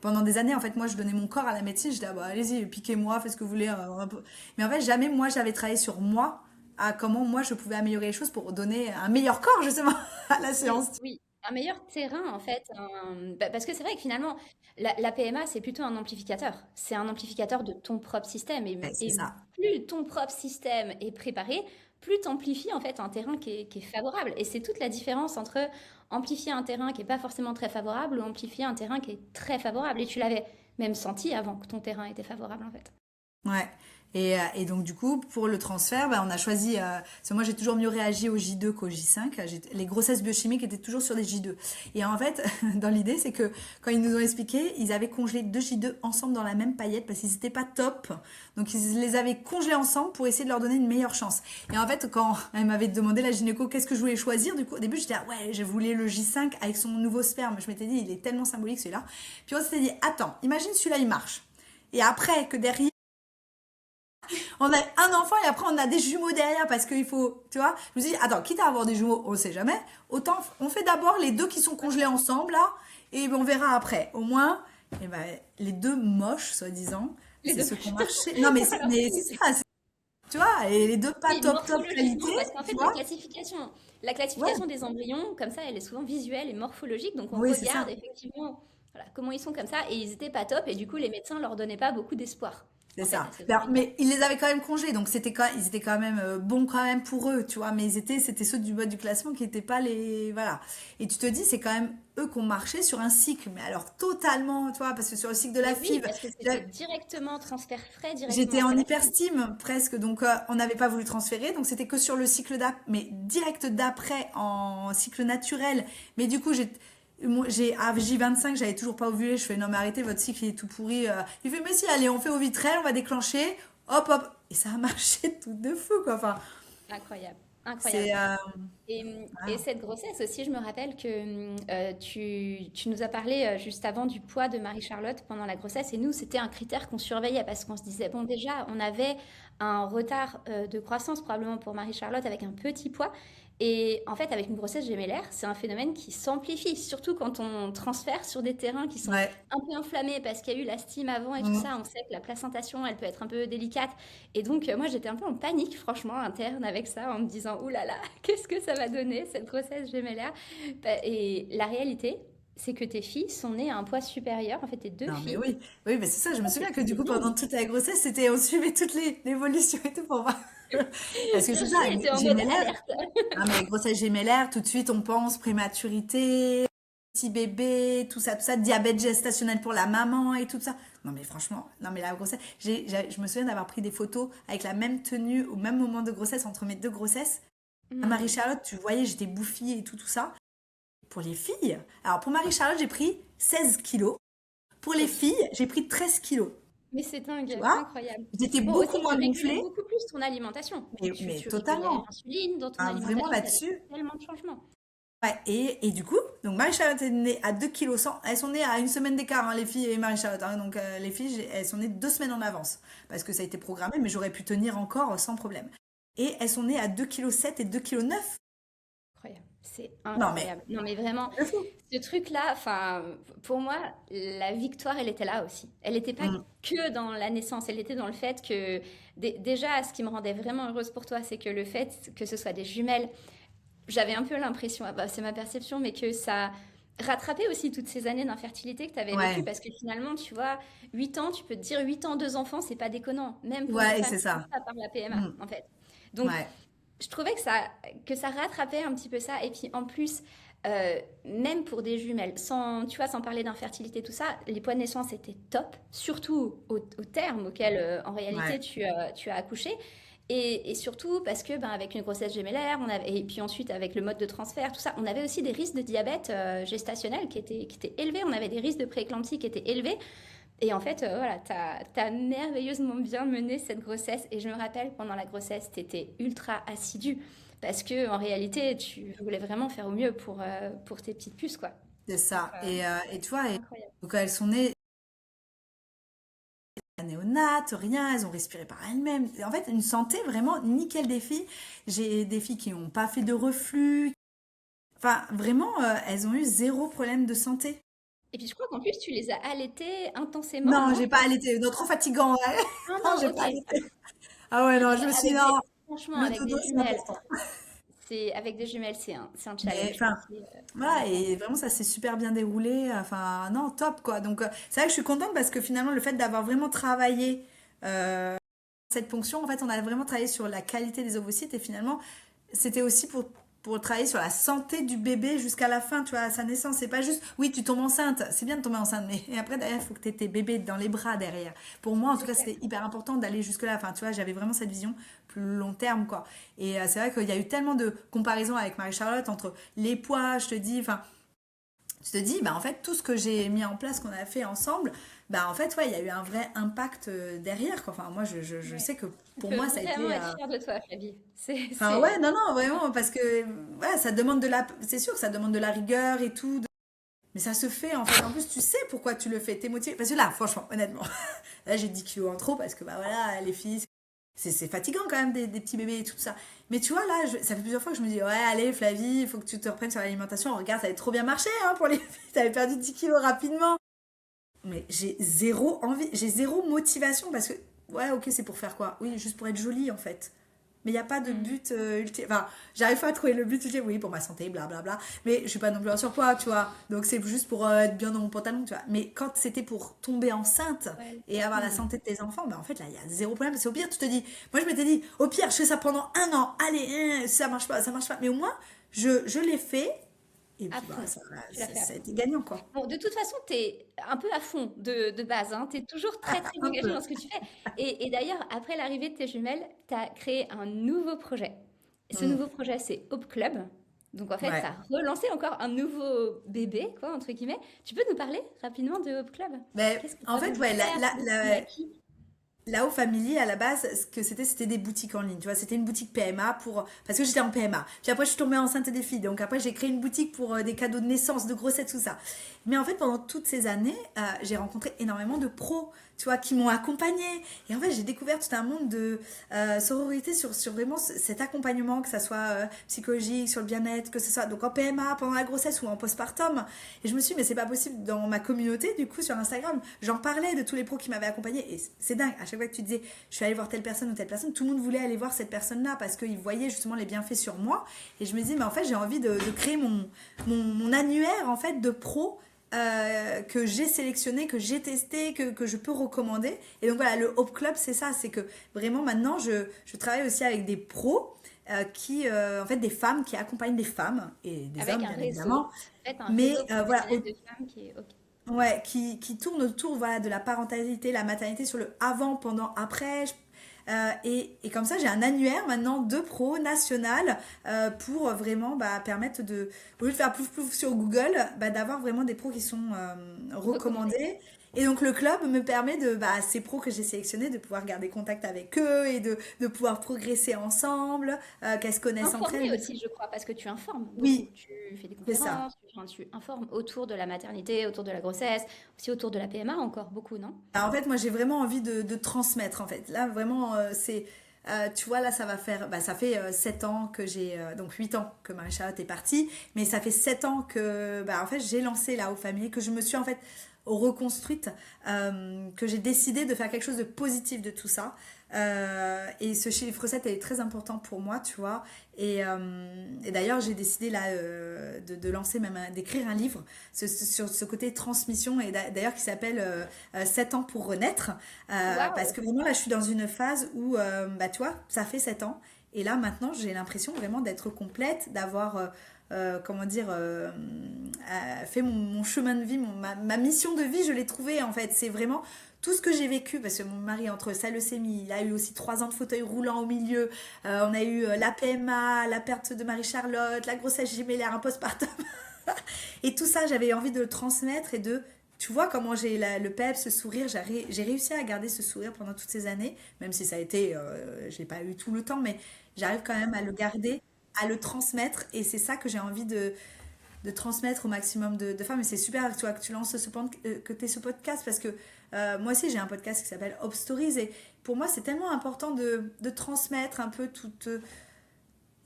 pendant des années, en fait, moi, je donnais mon corps à la médecine. Je disais, ah bah, allez-y, piquez-moi, faites ce que vous voulez. Un peu. Mais en fait, jamais, moi, j'avais travaillé sur moi, à comment moi, je pouvais améliorer les choses pour donner un meilleur corps, justement, à la Oui, séance. oui. Un meilleur terrain, en fait. Parce que c'est vrai que finalement, la PMA, c'est plutôt un amplificateur. C'est un amplificateur de ton propre système. Ouais, c'est Et ça. plus ton propre système est préparé, plus tu amplifies en fait un terrain qui est favorable. Et c'est toute la différence entre amplifier un terrain qui n'est pas forcément très favorable ou amplifier un terrain qui est très favorable. Et tu l'avais même senti avant que ton terrain était favorable, en fait. Ouais. Et donc, du coup, pour le transfert, bah, on a choisi. Parce que moi, j'ai toujours mieux réagi au J2 qu'au J5. Les grossesses biochimiques étaient toujours sur des J2. Et en fait, dans l'idée, c'est que quand ils nous ont expliqué, ils avaient congelé 2 J2 ensemble dans la même paillette parce qu'ils n'étaient pas top. Donc, ils les avaient congelés ensemble pour essayer de leur donner une meilleure chance. Et en fait, quand elle m'avait demandé, la gynéco, qu'est-ce que je voulais choisir, du coup, au début, j'étais là, ouais, je voulais le J5 avec son nouveau sperme. Je m'étais dit, il est tellement symbolique celui-là. Puis on s'était dit, attends, imagine celui-là, il marche. Et après, que derrière, On a un enfant et après on a des jumeaux derrière parce qu'il faut, tu vois. Je me suis dit, attends, quitte à avoir des jumeaux, on ne sait jamais. Autant on fait d'abord les deux qui sont congelés ensemble là et on verra après. Au moins, eh ben, les deux moches, soi-disant, Les c'est deux ceux qui ont moches. marché. Non, mais, Alors, mais c'est ça, tu vois, et les deux pas oui, top qualité, morphologiquement, parce qu'en tu fait, vois. la Ouais, classification des embryons, comme ça, elle est souvent visuelle et morphologique. Donc, on oui, c'est regarde ça. effectivement voilà, comment ils sont comme ça. Et ils n'étaient pas top. Et du coup, les médecins leur donnaient pas beaucoup d'espoir, C'est en fait, ça. à ces Alors, embryons. mais ils les avaient quand même congés, donc ils étaient quand même bons quand même pour eux, tu vois. Mais c'était ceux du bas du classement qui n'étaient pas les, voilà. Et tu te dis, c'est quand même eux qui ont marché sur un cycle, mais alors totalement, tu vois, parce que sur le cycle de la Mais oui, FIV, parce que c'était directement transfert frais, directement j'étais en après la FIV. hyperstime presque, donc on n'avait pas voulu transférer, donc c'était que sur le cycle d'après, mais direct d'après en cycle naturel. Mais du coup, à J25, j'avais toujours pas ovulé. Je fais non, mais arrêtez, votre cycle il est tout pourri. Il fait, mais si, allez, on fait au vitrel, on va déclencher, hop, hop. Et ça a marché tout de fou, quoi. Enfin, Incroyable, incroyable. c'est. Et Voilà. cette grossesse aussi, je me rappelle que tu nous as parlé juste avant du poids de Marie-Charlotte pendant la grossesse. Et nous, c'était un critère qu'on surveillait parce qu'on se disait, bon, déjà, on avait un retard de croissance probablement pour Marie-Charlotte avec un petit poids. Et en fait, avec une grossesse gémellaire, c'est un phénomène qui s'amplifie, surtout quand on transfère sur des terrains qui sont Ouais. un peu inflammés parce qu'il y a eu la stime avant et tout Mm. ça. On sait que la placentation, elle peut être un peu délicate. Et donc, moi, j'étais un peu en panique, franchement, interne avec ça, en me disant, ouh là là, qu'est-ce que ça va donner, cette grossesse gémellaire? Et la réalité, c'est que tes filles sont nées à un poids supérieur, en fait, tes deux Non, mais filles. oui. Oui, mais c'est ça. Je me souviens que C'était du coup, pendant dingue. toute la grossesse, on suivait toute l'évolution et tout pour voir. Parce que c'est ça, Virginie était en mode gémellaire. alerte. Ah, mais grossesse gémellaire, tout de suite, on pense prématurité, petit bébé, tout ça, diabète gestationnel pour la maman et tout ça. Non, mais franchement, non, mais la grossesse, je me souviens d'avoir pris des photos avec la même tenue au même moment de grossesse entre mes deux grossesses. À Hmm. Marie-Charlotte, tu voyais, j'étais bouffie et tout ça. Pour les filles, alors pour Marie-Charlotte, j'ai pris 16 kilos. Pour les Ok. filles, j'ai pris 13 kilos. Mais c'est Tu dingue, vois? incroyable. J'étais Bon, beaucoup aussi, tu moins régulais gonflée, beaucoup plus ton alimentation. mais Tu régulais totalement. l'insuline dans ton Hein, vraiment alimentation, tu avais là-dessus. tellement de changements. Ouais, et du coup, donc Marie-Charlotte est née à 2 kg 100. Elles sont nées à une semaine d'écart, hein, les filles et Marie-Charlotte. Hein. Donc les filles, elles sont nées 2 semaines en avance. Parce que ça a été programmé, mais j'aurais pu tenir encore sans problème. Et elles sont nées à 2,7 kg et 2,9 kg. Incroyable, c'est Non mais, incroyable. Non mais vraiment, c'est fou. ce truc-là, enfin, pour moi, la victoire, elle était là aussi. Elle n'était pas Mm. que dans la naissance, elle était dans le fait que, déjà, ce qui me rendait vraiment heureuse pour toi, c'est que le fait que ce soit des jumelles, j'avais un peu l'impression, ah bah, c'est ma perception, mais que ça rattrapait aussi toutes ces années d'infertilité que tu avais vécues, Ouais, parce que finalement, tu vois, 8 ans, tu peux te dire 8 ans, 2 enfants, c'est pas déconnant, même pour une ouais, femme c'est qui passe ça. pas par la PMA, Mm. en fait. Donc, Ouais, je trouvais que ça rattrapait un petit peu ça. Et puis en plus, même pour des jumelles, sans, tu vois, sans parler d'infertilité, tout ça, les poids de naissance étaient top, surtout au terme auquel en réalité ouais, tu as accouché. Et surtout parce que ben, avec une grossesse gémellaire, et puis ensuite avec le mode de transfert, tout ça, on avait aussi des risques de diabète gestationnel qui étaient élevés. On avait des risques de prééclampsie qui étaient élevés. Et en fait, voilà, t'as merveilleusement bien mené cette grossesse. Et je me rappelle, pendant la grossesse, t'étais ultra assidue. Parce que en réalité, tu voulais vraiment faire au mieux pour tes petites puces, quoi. c'est Donc, ça. Et tu vois, incroyable. donc elles sont nées néonates, rien, elles ont respiré par elles-mêmes. En fait, une santé vraiment nickel des filles. J'ai des filles qui n'ont pas fait de reflux. Enfin, vraiment, elles ont eu zéro problème de santé. Et puis je crois qu'en plus, tu les as allaitées intensément, Non, non? j'ai pas allaité. Non, trop fatigant. Ouais. Ah Non, non, j'ai ok. pas allaité. Ah ouais, non, Mais je me suis dit, non, franchement, le avec dodo, des c'est jumelles, important. c'est un Mais challenge, quoi. enfin, voilà, Honnêtement. et vraiment, ça s'est super bien déroulé. Enfin, non, top, quoi. Donc, c'est vrai que je suis contente parce que finalement, le fait d'avoir vraiment travaillé cette ponction, en fait, on a vraiment travaillé sur la qualité des ovocytes et finalement, c'était aussi pour travailler sur la santé du bébé jusqu'à la fin, tu vois, à sa naissance. C'est pas juste, oui, tu tombes enceinte, c'est bien de tomber enceinte, mais et après, derrière, il faut que tu aies tes bébés dans les bras derrière. Pour moi, en tout C'est cas, clair. c'était hyper important d'aller jusque-là. Enfin, tu vois, j'avais vraiment cette vision plus long terme, quoi. Et c'est vrai qu'il y a eu tellement de comparaisons avec Marie-Charlotte entre les poids, je te dis, enfin, tu te dis, bah, en fait, tout ce que j'ai mis en place, qu'on a fait ensemble, bah, en fait, ouais, il y a eu un vrai impact derrière, quoi. Enfin, moi, je Ouais. sais que Tu pour peux moi, ça a vraiment été. être fière de toi, Flavie. Enfin, ouais, non, non, vraiment, parce que, ouais, ça demande de la. C'est sûr que ça demande de la rigueur et tout. Mais ça se fait, en fait. En plus, tu sais pourquoi tu le fais. T'es motivé. Parce que là, franchement, honnêtement, là, j'ai 10 kilos en trop parce que, bah voilà, les filles, c'est fatigant quand même des petits bébés et tout ça. Mais tu vois, là, ça fait plusieurs fois que je me dis, ouais, allez, Flavie, il faut que tu te reprennes sur l'alimentation. Regarde, ça avait trop bien marché hein, pour les filles. T'avais perdu 10 kilos rapidement. Mais j'ai zéro envie, j'ai zéro motivation parce que, ouais, ok, c'est pour faire quoi? Oui, juste pour être jolie en fait. Mais il n'y a pas de but ultime. Enfin, j'arrive pas à trouver le but ultime. Oui, pour ma santé, blablabla. Mais je suis pas non plus en surpoids, tu vois. Donc c'est juste pour être bien dans mon pantalon, tu vois. Mais quand c'était pour tomber enceinte Ouais. et avoir la santé de tes enfants, bah en fait là, il y a zéro problème. Parce qu'au pire, tu te dis, moi je m'étais dit, au pire, je fais ça pendant 1 an. Allez, ça marche pas, ça marche pas. Mais au moins, je l'ai fait. Et À puis, bah, fond. Tu l'as fait à ça a fond. été gagnant, quoi. Bon, de toute façon, tu es un peu à fond de base, hein. Tu es toujours très, très Un engagé peu. dans ce que tu fais. Et d'ailleurs, après l'arrivée de tes jumelles, tu as créé un nouveau projet. Et ce Mm. nouveau projet, c'est Hope Club. Donc, en fait, tu Ouais. as relancé encore un nouveau bébé, quoi, entre guillemets. Tu peux nous parler rapidement de Hope Club? Mais Qu'est-ce que tu en as fait, voulu ouais, faire? C'est destiné à qui? Là-haut Family, à la base, ce que c'était des boutiques en ligne. Tu vois, c'était une boutique PMA parce que j'étais en PMA. Puis après, je suis tombée enceinte des filles. Donc après, j'ai créé une boutique pour des cadeaux de naissance, de grossesse, tout ça. Mais en fait, pendant toutes ces années, j'ai rencontré énormément de pros, tu vois, qui m'ont accompagnée. Et en fait, j'ai découvert tout un monde de sororité sur vraiment cet accompagnement, que ça soit psychologique, sur le bien-être, que ce soit donc en PMA, pendant la grossesse ou en postpartum. Et je me suis dit, mais c'est pas possible dans ma communauté, du coup, sur Instagram. J'en parlais de tous les pros qui m'avaient accompagnée. Et c'est dingue. À chaque fois que tu disais, je suis allée voir telle personne ou telle personne, tout le monde voulait aller voir cette personne-là parce qu'ils voyaient justement les bienfaits sur moi. Et je me disais, mais en fait, j'ai envie de créer mon annuaire, en fait, de pros que j'ai sélectionné, que j'ai testé, que je peux recommander. Et donc voilà, le Hope Club, c'est ça, c'est que vraiment maintenant, je travaille aussi avec des pros en fait, des femmes qui accompagnent des femmes et des Avec hommes, un bien réseau. évidemment, En fait, un mais réseau voilà, professionnel de femmes qui est OK. ouais, qui tourne autour voilà, de la parentalité, la maternité sur le avant, pendant, après. Et comme ça, j'ai un annuaire maintenant de pro national pour vraiment permettre au lieu de faire plouf plouf sur Google, d'avoir vraiment des pros qui sont Recommandé. recommandés. Et donc le club me permet ces pros que j'ai sélectionnés, de pouvoir garder contact avec eux et de pouvoir progresser ensemble, qu'elles se connaissent entre Informer elles. aussi, je crois, parce que tu informes beaucoup. Oui, Tu fais des c'est ça. conférences, tu informes autour de la maternité, autour de la grossesse, aussi autour de la PMA encore beaucoup, non? Alors, en fait, moi, j'ai vraiment envie de transmettre, en fait. Là, vraiment, tu vois, là, ça va faire... ça fait 7 ans que j'ai... donc, 8 ans que Marie-Charlotte est partie. Mais ça fait 7 ans que, en fait, j'ai lancé la Haut Famille, que je me suis, en fait, reconstruite, que j'ai décidé de faire quelque chose de positif de tout ça. Et ce chiffre 7 est très important pour moi, tu vois. Et d'ailleurs, j'ai décidé là de lancer, même d'écrire un livre sur ce côté transmission, et d'ailleurs qui s'appelle 7 ans pour renaître. Parce Waouh! que vraiment là, je suis dans une phase où, tu vois, ça fait 7 ans. Et là, maintenant, j'ai l'impression vraiment d'être complète, d'avoir, comment dire, fait mon chemin de vie, ma mission de vie, je l'ai trouvée en fait. C'est vraiment tout ce que j'ai vécu, parce que mon mari, entre sa leucémie, il a eu aussi 3 ans de fauteuil roulant au milieu, on a eu la PMA, la perte de Marie-Charlotte, la grossesse gémellaire, un postpartum. Et tout ça, j'avais envie de le transmettre et de... Tu vois comment j'ai le peps, ce sourire, j'ai réussi à garder ce sourire pendant toutes ces années, même si ça a été, je n'ai pas eu tout le temps, mais j'arrive quand même à le garder, à le transmettre, et c'est ça que j'ai envie de transmettre au maximum de femmes. Et c'est super, tu vois, que tu lances que tu ce podcast, parce que moi aussi j'ai un podcast qui s'appelle Hope Stories, et pour moi c'est tellement important de transmettre un peu toute...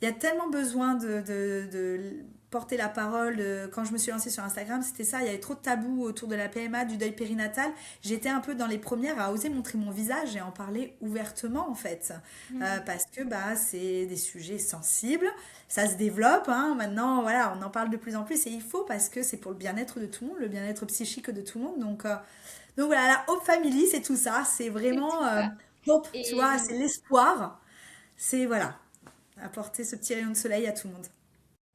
Il y a tellement besoin de porter la parole. Quand je me suis lancée sur Instagram, c'était ça. Il y avait trop de tabous autour de la PMA, du deuil périnatal. J'étais un peu dans les premières à oser montrer mon visage et en parler ouvertement, en fait. Mhm. Parce que c'est des sujets sensibles. Ça se développe. Hein. Maintenant, voilà, on en parle de plus en plus. Et il faut, parce que c'est pour le bien-être de tout le monde, le bien-être psychique de tout le monde. Donc voilà, la Hope Family, c'est tout ça. C'est C'est vraiment tout ça. hope, tu Et, vois, c'est l'espoir. C'est, voilà, apporter ce petit rayon de soleil à tout le monde.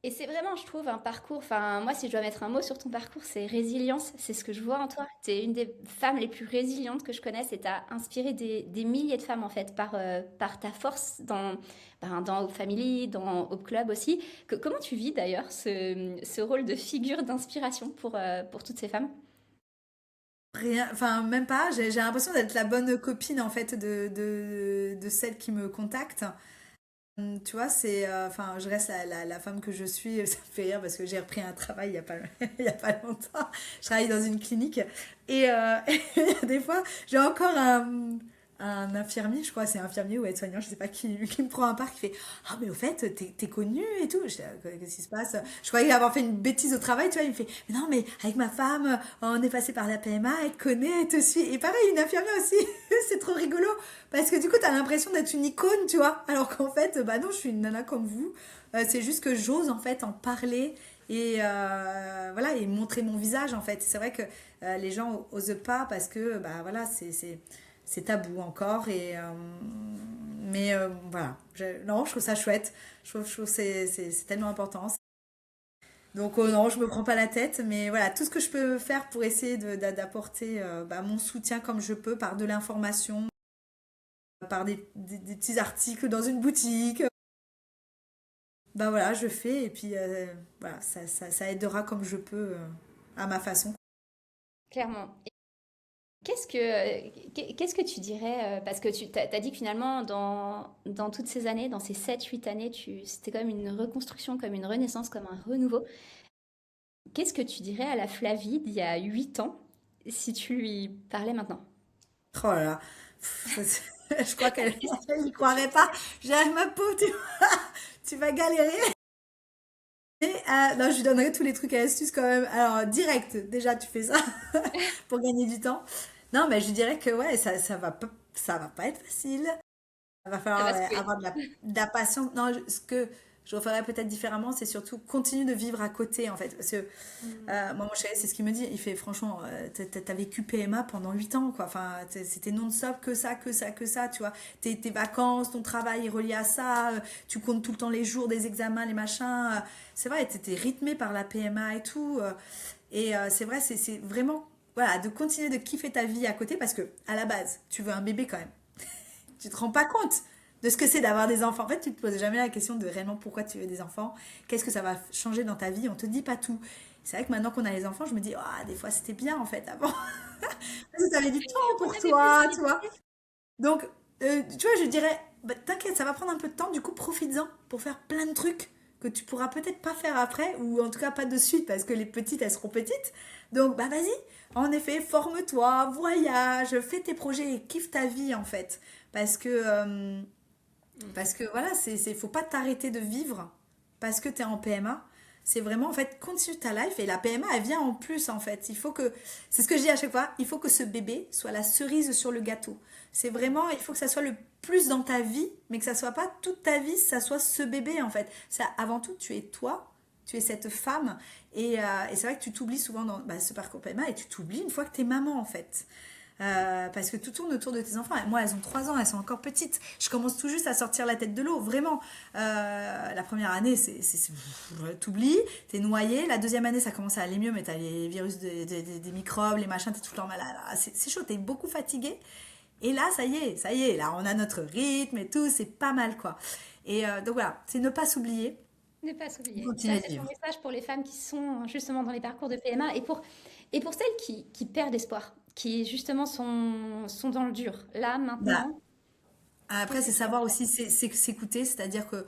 et c'est vraiment, je trouve, un parcours. Enfin, moi, si je dois mettre un mot sur ton parcours, c'est résilience. C'est ce que je vois en toi. Tu es une des femmes les plus résilientes que je connaisse et tu as inspiré des milliers de femmes, en fait, par ta force dans Hope Family, dans Hope Club aussi. Comment tu vis d'ailleurs ce rôle de figure d'inspiration pour toutes ces femmes? Rien, enfin, même pas. J'ai l'impression d'être la bonne copine, en fait, de celle qui me contacte. Tu vois, enfin, je reste la femme que je suis. Ça me fait rire parce que j'ai repris un travail il y a pas, il y a pas longtemps. Je travaille dans une clinique et, et des fois, j'ai encore un infirmier, je crois, c'est infirmier ou aide-soignant, je sais pas qui me prend un part, qui fait ah mais au fait t'es connu et tout. Qu'est-ce qui se passe? Je croyais avoir fait une bêtise au travail, tu vois. Il me fait mais non mais avec ma femme, on est passé par la PMA, elle te connaît, elle te suit. Et pareil, une infirmière aussi, c'est trop rigolo parce que du coup t'as l'impression d'être une icône, tu vois, alors qu'en fait bah non, je suis une nana comme vous. C'est juste que j'ose en fait en parler et voilà et montrer mon visage en fait. C'est vrai que les gens osent pas parce que bah voilà c'est tabou encore et mais voilà non je trouve ça chouette, je trouve que c'est tellement important donc non je me prends pas la tête mais voilà tout ce que je peux faire pour essayer d'apporter bah, mon soutien comme je peux par de l'information par des petits articles dans une boutique bah voilà je fais et puis voilà ça aidera comme je peux à ma façon. Clairement. Qu'est-ce que tu dirais, parce que tu t'as dit que finalement, dans toutes ces années, dans ces 7 8 années, c'était comme une reconstruction, comme une renaissance, comme un renouveau. Qu'est-ce que tu dirais à la Flavie d'il y a 8 ans si tu lui parlais maintenant? Oh là là. Je crois qu'elle n'y croirait pas. J'ai ma peau, tu vas galérer. Et non, je lui donnerai tous les trucs et astuces quand même. Alors, direct, déjà, tu fais ça pour gagner du temps. Non, mais je dirais que ouais, ça va pas être facile. Il va Ça falloir va secouer. avoir de la patience. Non, ce que je ferais peut-être différemment, c'est surtout continuer de vivre à côté, en fait. Parce que Mm. moi, mon chéri, c'est ce qu'il me dit. Il fait, franchement, t'as vécu PMA pendant 8 ans, quoi. Enfin, c'était non-stop, que ça, que ça, que ça, tu vois. Tes vacances, ton travail est relié à ça. Tu comptes tout le temps les jours des examens, les machins. C'est vrai, t'étais rythmé par la PMA et tout. Et c'est vrai, c'est vraiment, voilà, de continuer de kiffer ta vie à côté parce que, à la base, tu veux un bébé quand même. Tu te rends pas compte de ce que c'est d'avoir des enfants. En fait, tu te poses jamais la question de réellement pourquoi tu veux des enfants, qu'est-ce que ça va changer dans ta vie. On te dit pas tout. C'est vrai que maintenant qu'on a les enfants, je me dis, ah, des fois c'était bien en fait avant. Parce que t'avais du temps On pour avait plus de toi, tu vois. liberté. Donc, tu vois, je dirais, bah, t'inquiète, ça va prendre un peu de temps, du coup, profites-en pour faire plein de trucs que tu pourras peut-être pas faire après, ou en tout cas pas de suite, parce que les petites, elles seront petites. Donc, bah vas-y, en effet, forme-toi, voyage, fais tes projets et kiffe ta vie, en fait. Parce que voilà, faut pas t'arrêter de vivre parce que tu es en PMA. C'est vraiment, en fait, continue ta life et la PMA, elle vient en plus, en fait. C'est ce que je dis à chaque fois, il faut que ce bébé soit la cerise sur le gâteau. C'est vraiment, il faut que ça soit le plus dans ta vie, mais que ça soit pas toute ta vie, ça soit ce bébé, en fait. Ça, avant tout, tu es toi, tu es cette femme. Et c'est vrai que tu t'oublies souvent dans bah, ce parcours PMA et tu t'oublies une fois que tu es maman, en fait. Parce que tout tourne autour de tes enfants. Et moi, elles ont 3 ans, elles sont encore petites. Je commence tout juste à sortir la tête de l'eau, vraiment. La première année, t'oublies, t'es noyé. La deuxième année, ça commence à aller mieux, mais t'as les virus des microbes, les machins, t'es tout le temps malade. Ah, c'est chaud, t'es beaucoup fatigué. Et là, ça y est, là, on a notre rythme et tout, c'est pas mal, quoi. Et donc voilà, c'est ne pas s'oublier, Ne pas s'oublier. Ça, continuer de c'est ton vivre. message pour les femmes qui sont justement dans les parcours de PMA et pour celles qui perdent espoir, qui justement sont dans le dur. Là, Bah, maintenant, après, qu'est-ce que c'est tu leur savoir dirais? aussi s'écouter, c'est-à-dire que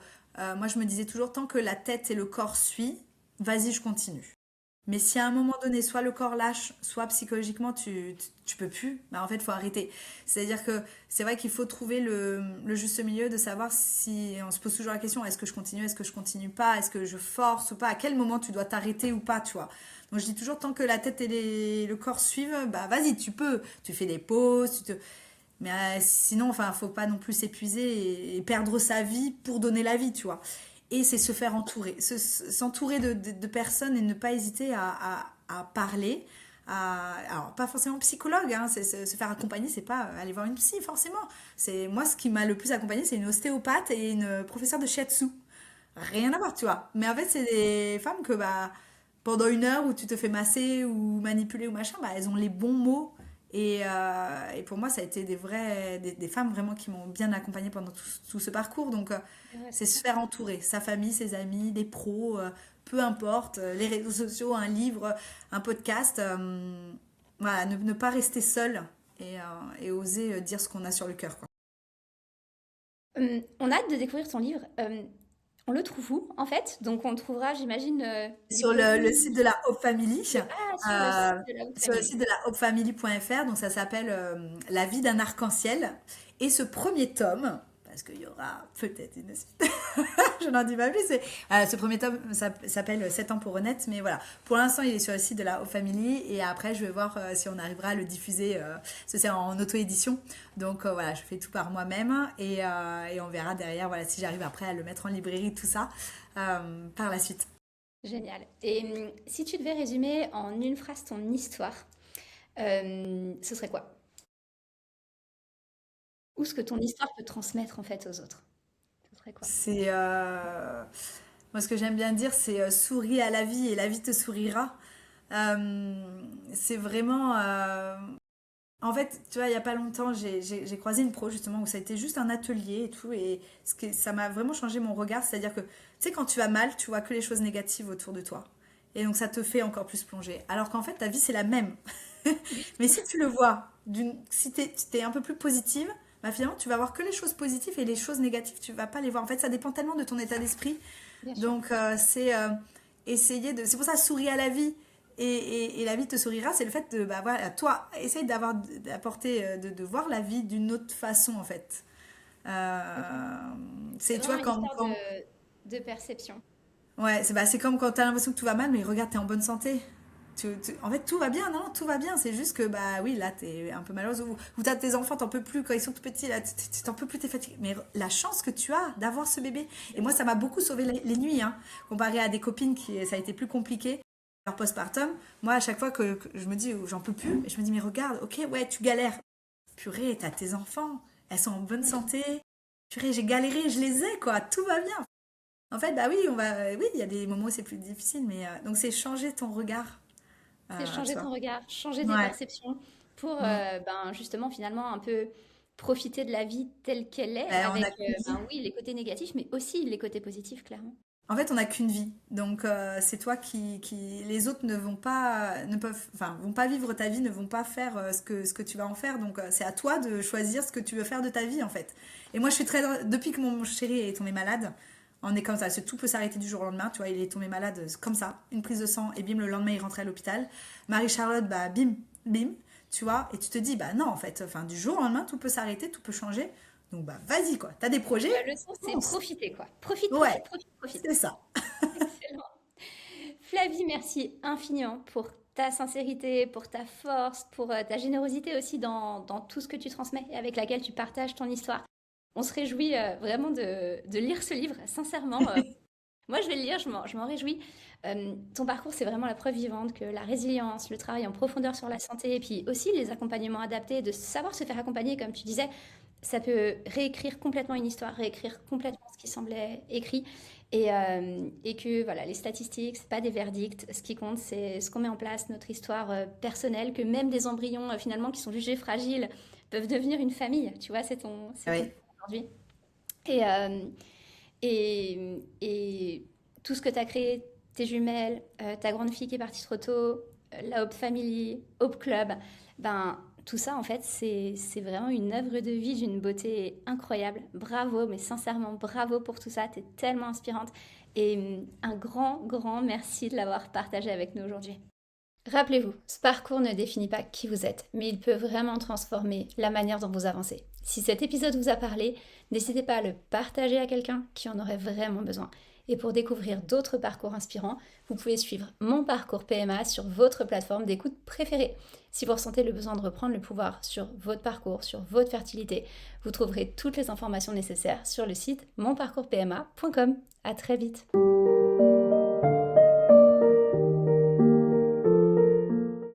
moi, je me disais toujours, tant que la tête et le corps suivent, vas-y, je continue. Mais si à un moment donné, soit le corps lâche, soit psychologiquement tu peux plus, bah en fait, il faut arrêter. C'est-à-dire que c'est vrai qu'il faut trouver le juste milieu de savoir si on se pose toujours la question, est-ce que je continue, est-ce que je continue pas, est-ce que je force ou pas, à quel moment tu dois t'arrêter ou pas, tu vois. Donc je dis toujours, tant que la tête et le corps suivent, bah vas-y, tu peux. Tu fais des pauses, mais sinon, enfin, faut pas non plus s'épuiser et perdre sa vie pour donner la vie, tu vois. Et c'est se faire entourer, s'entourer de personnes et ne pas hésiter à parler. Alors, pas forcément psychologue, hein, se faire accompagner, c'est pas aller voir une psy, forcément. C'est moi, ce qui m'a le plus accompagné, c'est une ostéopathe et une professeure de shiatsu. Rien à voir, tu vois. Mais en fait, c'est des femmes que, bah, pendant 1 heure où tu te fais masser ou manipuler ou machin, bah, elles ont les bons mots. Et pour moi, ça a été des femmes vraiment qui m'ont bien accompagnée pendant tout ce parcours. Donc, Ouais, c'est c'est se ça. faire entourer, sa famille, ses amis, des pros, peu importe, les réseaux sociaux, un livre, un podcast. Voilà, ne pas rester seul et oser dire ce qu'on a sur le cœur, quoi. On a hâte de découvrir ton livre. On le trouve où, en fait? Donc, on le trouvera, j'imagine, Sur le site de la Hope Family, sur le site de la Haute sur le Famille. site de la hopefamily.fr, donc ça s'appelle La vie d'un arc-en-ciel. Et ce premier tome, parce qu'il y aura peut-être une suite, je n'en dis pas plus, ce premier tome s'appelle 7 ans pour honnête, mais voilà, pour l'instant il est sur le site de la Hope Family, et après je vais voir si on arrivera à le diffuser, parce que c'est en auto-édition, donc voilà, je fais tout par moi-même, et on verra derrière, voilà, si j'arrive après à le mettre en librairie, tout ça, par la suite. Génial. Et si tu devais résumer en une phrase ton histoire, ce serait quoi? Ou ce que ton histoire peut transmettre en fait aux autres? Ce serait quoi? C'est Moi, ce que j'aime bien dire, c'est souris à la vie et la vie te sourira. C'est vraiment en fait, tu vois, il y a pas longtemps, j'ai croisé une pro justement où ça a été juste un atelier et tout, et ça m'a vraiment changé mon regard. C'est-à-dire que, tu sais, quand tu vas mal, tu vois que les choses négatives autour de toi, et donc ça te fait encore plus plonger. Alors qu'en fait, ta vie c'est la même. Mais si tu le vois, si t'es un peu plus positive, bah finalement tu vas voir que les choses positives, et les choses négatives tu vas pas les voir. En fait, ça dépend tellement de ton état d'esprit. Bien sûr. Donc c'est essayer de. C'est pour ça, souris à la vie et la vie te sourira. C'est le fait de, bah voilà, toi, essaye d'apporter, de voir la vie d'une autre façon en fait. Complètement. Euh, C'est c'est, tu vois, vraiment une histoire de perception. ouais, c'est comme quand t'as l'impression que tout va mal, mais regarde, t'es en bonne santé. En fait, tout va bien, non, tout va bien. C'est juste que, bah oui, là, t'es un peu malheureuse. Ou t'as tes enfants, t'en peux plus quand ils sont tout petits, là, t'en peux plus, t'es fatiguée. Mais la chance que tu as d'avoir ce bébé. Et moi, ça m'a beaucoup sauvé les nuits, hein, comparé à des copines qui, ça a été plus compliqué. Leur postpartum, moi, à chaque fois que je me dis, j'en peux plus, je me dis, mais regarde, ok, ouais, tu galères. Purée, t'as tes enfants, elles sont en bonne santé. Purée, j'ai galéré, je les ai, quoi, tout va bien. En fait, bah oui, oui, il y a des moments où c'est plus difficile, mais donc c'est changer ton regard, C'est changer tu vois. ton regard, changer tes Ouais. perceptions pour Mm. ben, justement finalement un peu profiter de la vie telle qu'elle est Ben, on avec n'a qu'une vie. ben, oui les côtés négatifs mais aussi les côtés positifs clairement. En fait, on n'a qu'une vie. Donc, c'est toi les autres ne vont pas, ne peuvent, enfin, vont pas vivre ta vie, ne vont pas faire ce que tu vas en faire. Donc, c'est à toi de choisir ce que tu veux faire de ta vie, en fait. Et moi, je suis depuis que mon chéri est tombé malade, on est comme ça. Tout peut s'arrêter du jour au lendemain. Tu vois, il est tombé malade comme ça, une prise de sang, et bim, le lendemain, il rentrait à l'hôpital. Marie-Charlotte, bah, bim, bim, tu vois. Et tu te dis, bah non, en fait, enfin, du jour au lendemain, tout peut s'arrêter, tout peut changer. Donc, bah, vas-y, quoi. T'as des projets? La leçon c'est Fonce. profiter quoi. Profite, Ouais, profite, profite, profite. c'est ça. Excellent. Flavie, merci infiniment pour ta sincérité, pour ta force, pour ta générosité aussi dans tout ce que tu transmets et avec laquelle tu partages ton histoire. On se réjouit vraiment de lire ce livre, sincèrement. Moi, je vais le lire, je m'en réjouis. Ton parcours, c'est vraiment la preuve vivante que la résilience, le travail en profondeur sur la santé, et puis aussi les accompagnements adaptés, de savoir se faire accompagner, comme tu disais, ça peut réécrire complètement une histoire, réécrire complètement ce qui semblait écrit. Et que voilà, les statistiques, c'est pas des verdicts. Ce qui compte, c'est ce qu'on met en place, notre histoire personnelle, que même des embryons finalement qui sont jugés fragiles peuvent devenir une famille. Tu vois, c'est ton Oui. point aujourd'hui. Et, euh, et tout ce que tu as créé, tes jumelles, ta grande fille qui est partie trop tôt, la Hope Family, Hope Club, ben, tout ça, en fait, c'est vraiment une œuvre de vie d'une beauté incroyable. Bravo, mais sincèrement, bravo pour tout ça. Tu es tellement inspirante. Et un grand, grand merci de l'avoir partagé avec nous aujourd'hui. Rappelez-vous, ce parcours ne définit pas qui vous êtes, mais il peut vraiment transformer la manière dont vous avancez. Si cet épisode vous a parlé, n'hésitez pas à le partager à quelqu'un qui en aurait vraiment besoin. Et pour découvrir d'autres parcours inspirants, vous pouvez suivre Mon Parcours PMA sur votre plateforme d'écoute préférée. Si vous ressentez le besoin de reprendre le pouvoir sur votre parcours, sur votre fertilité, vous trouverez toutes les informations nécessaires sur le site monparcoursPMA.com. À très vite.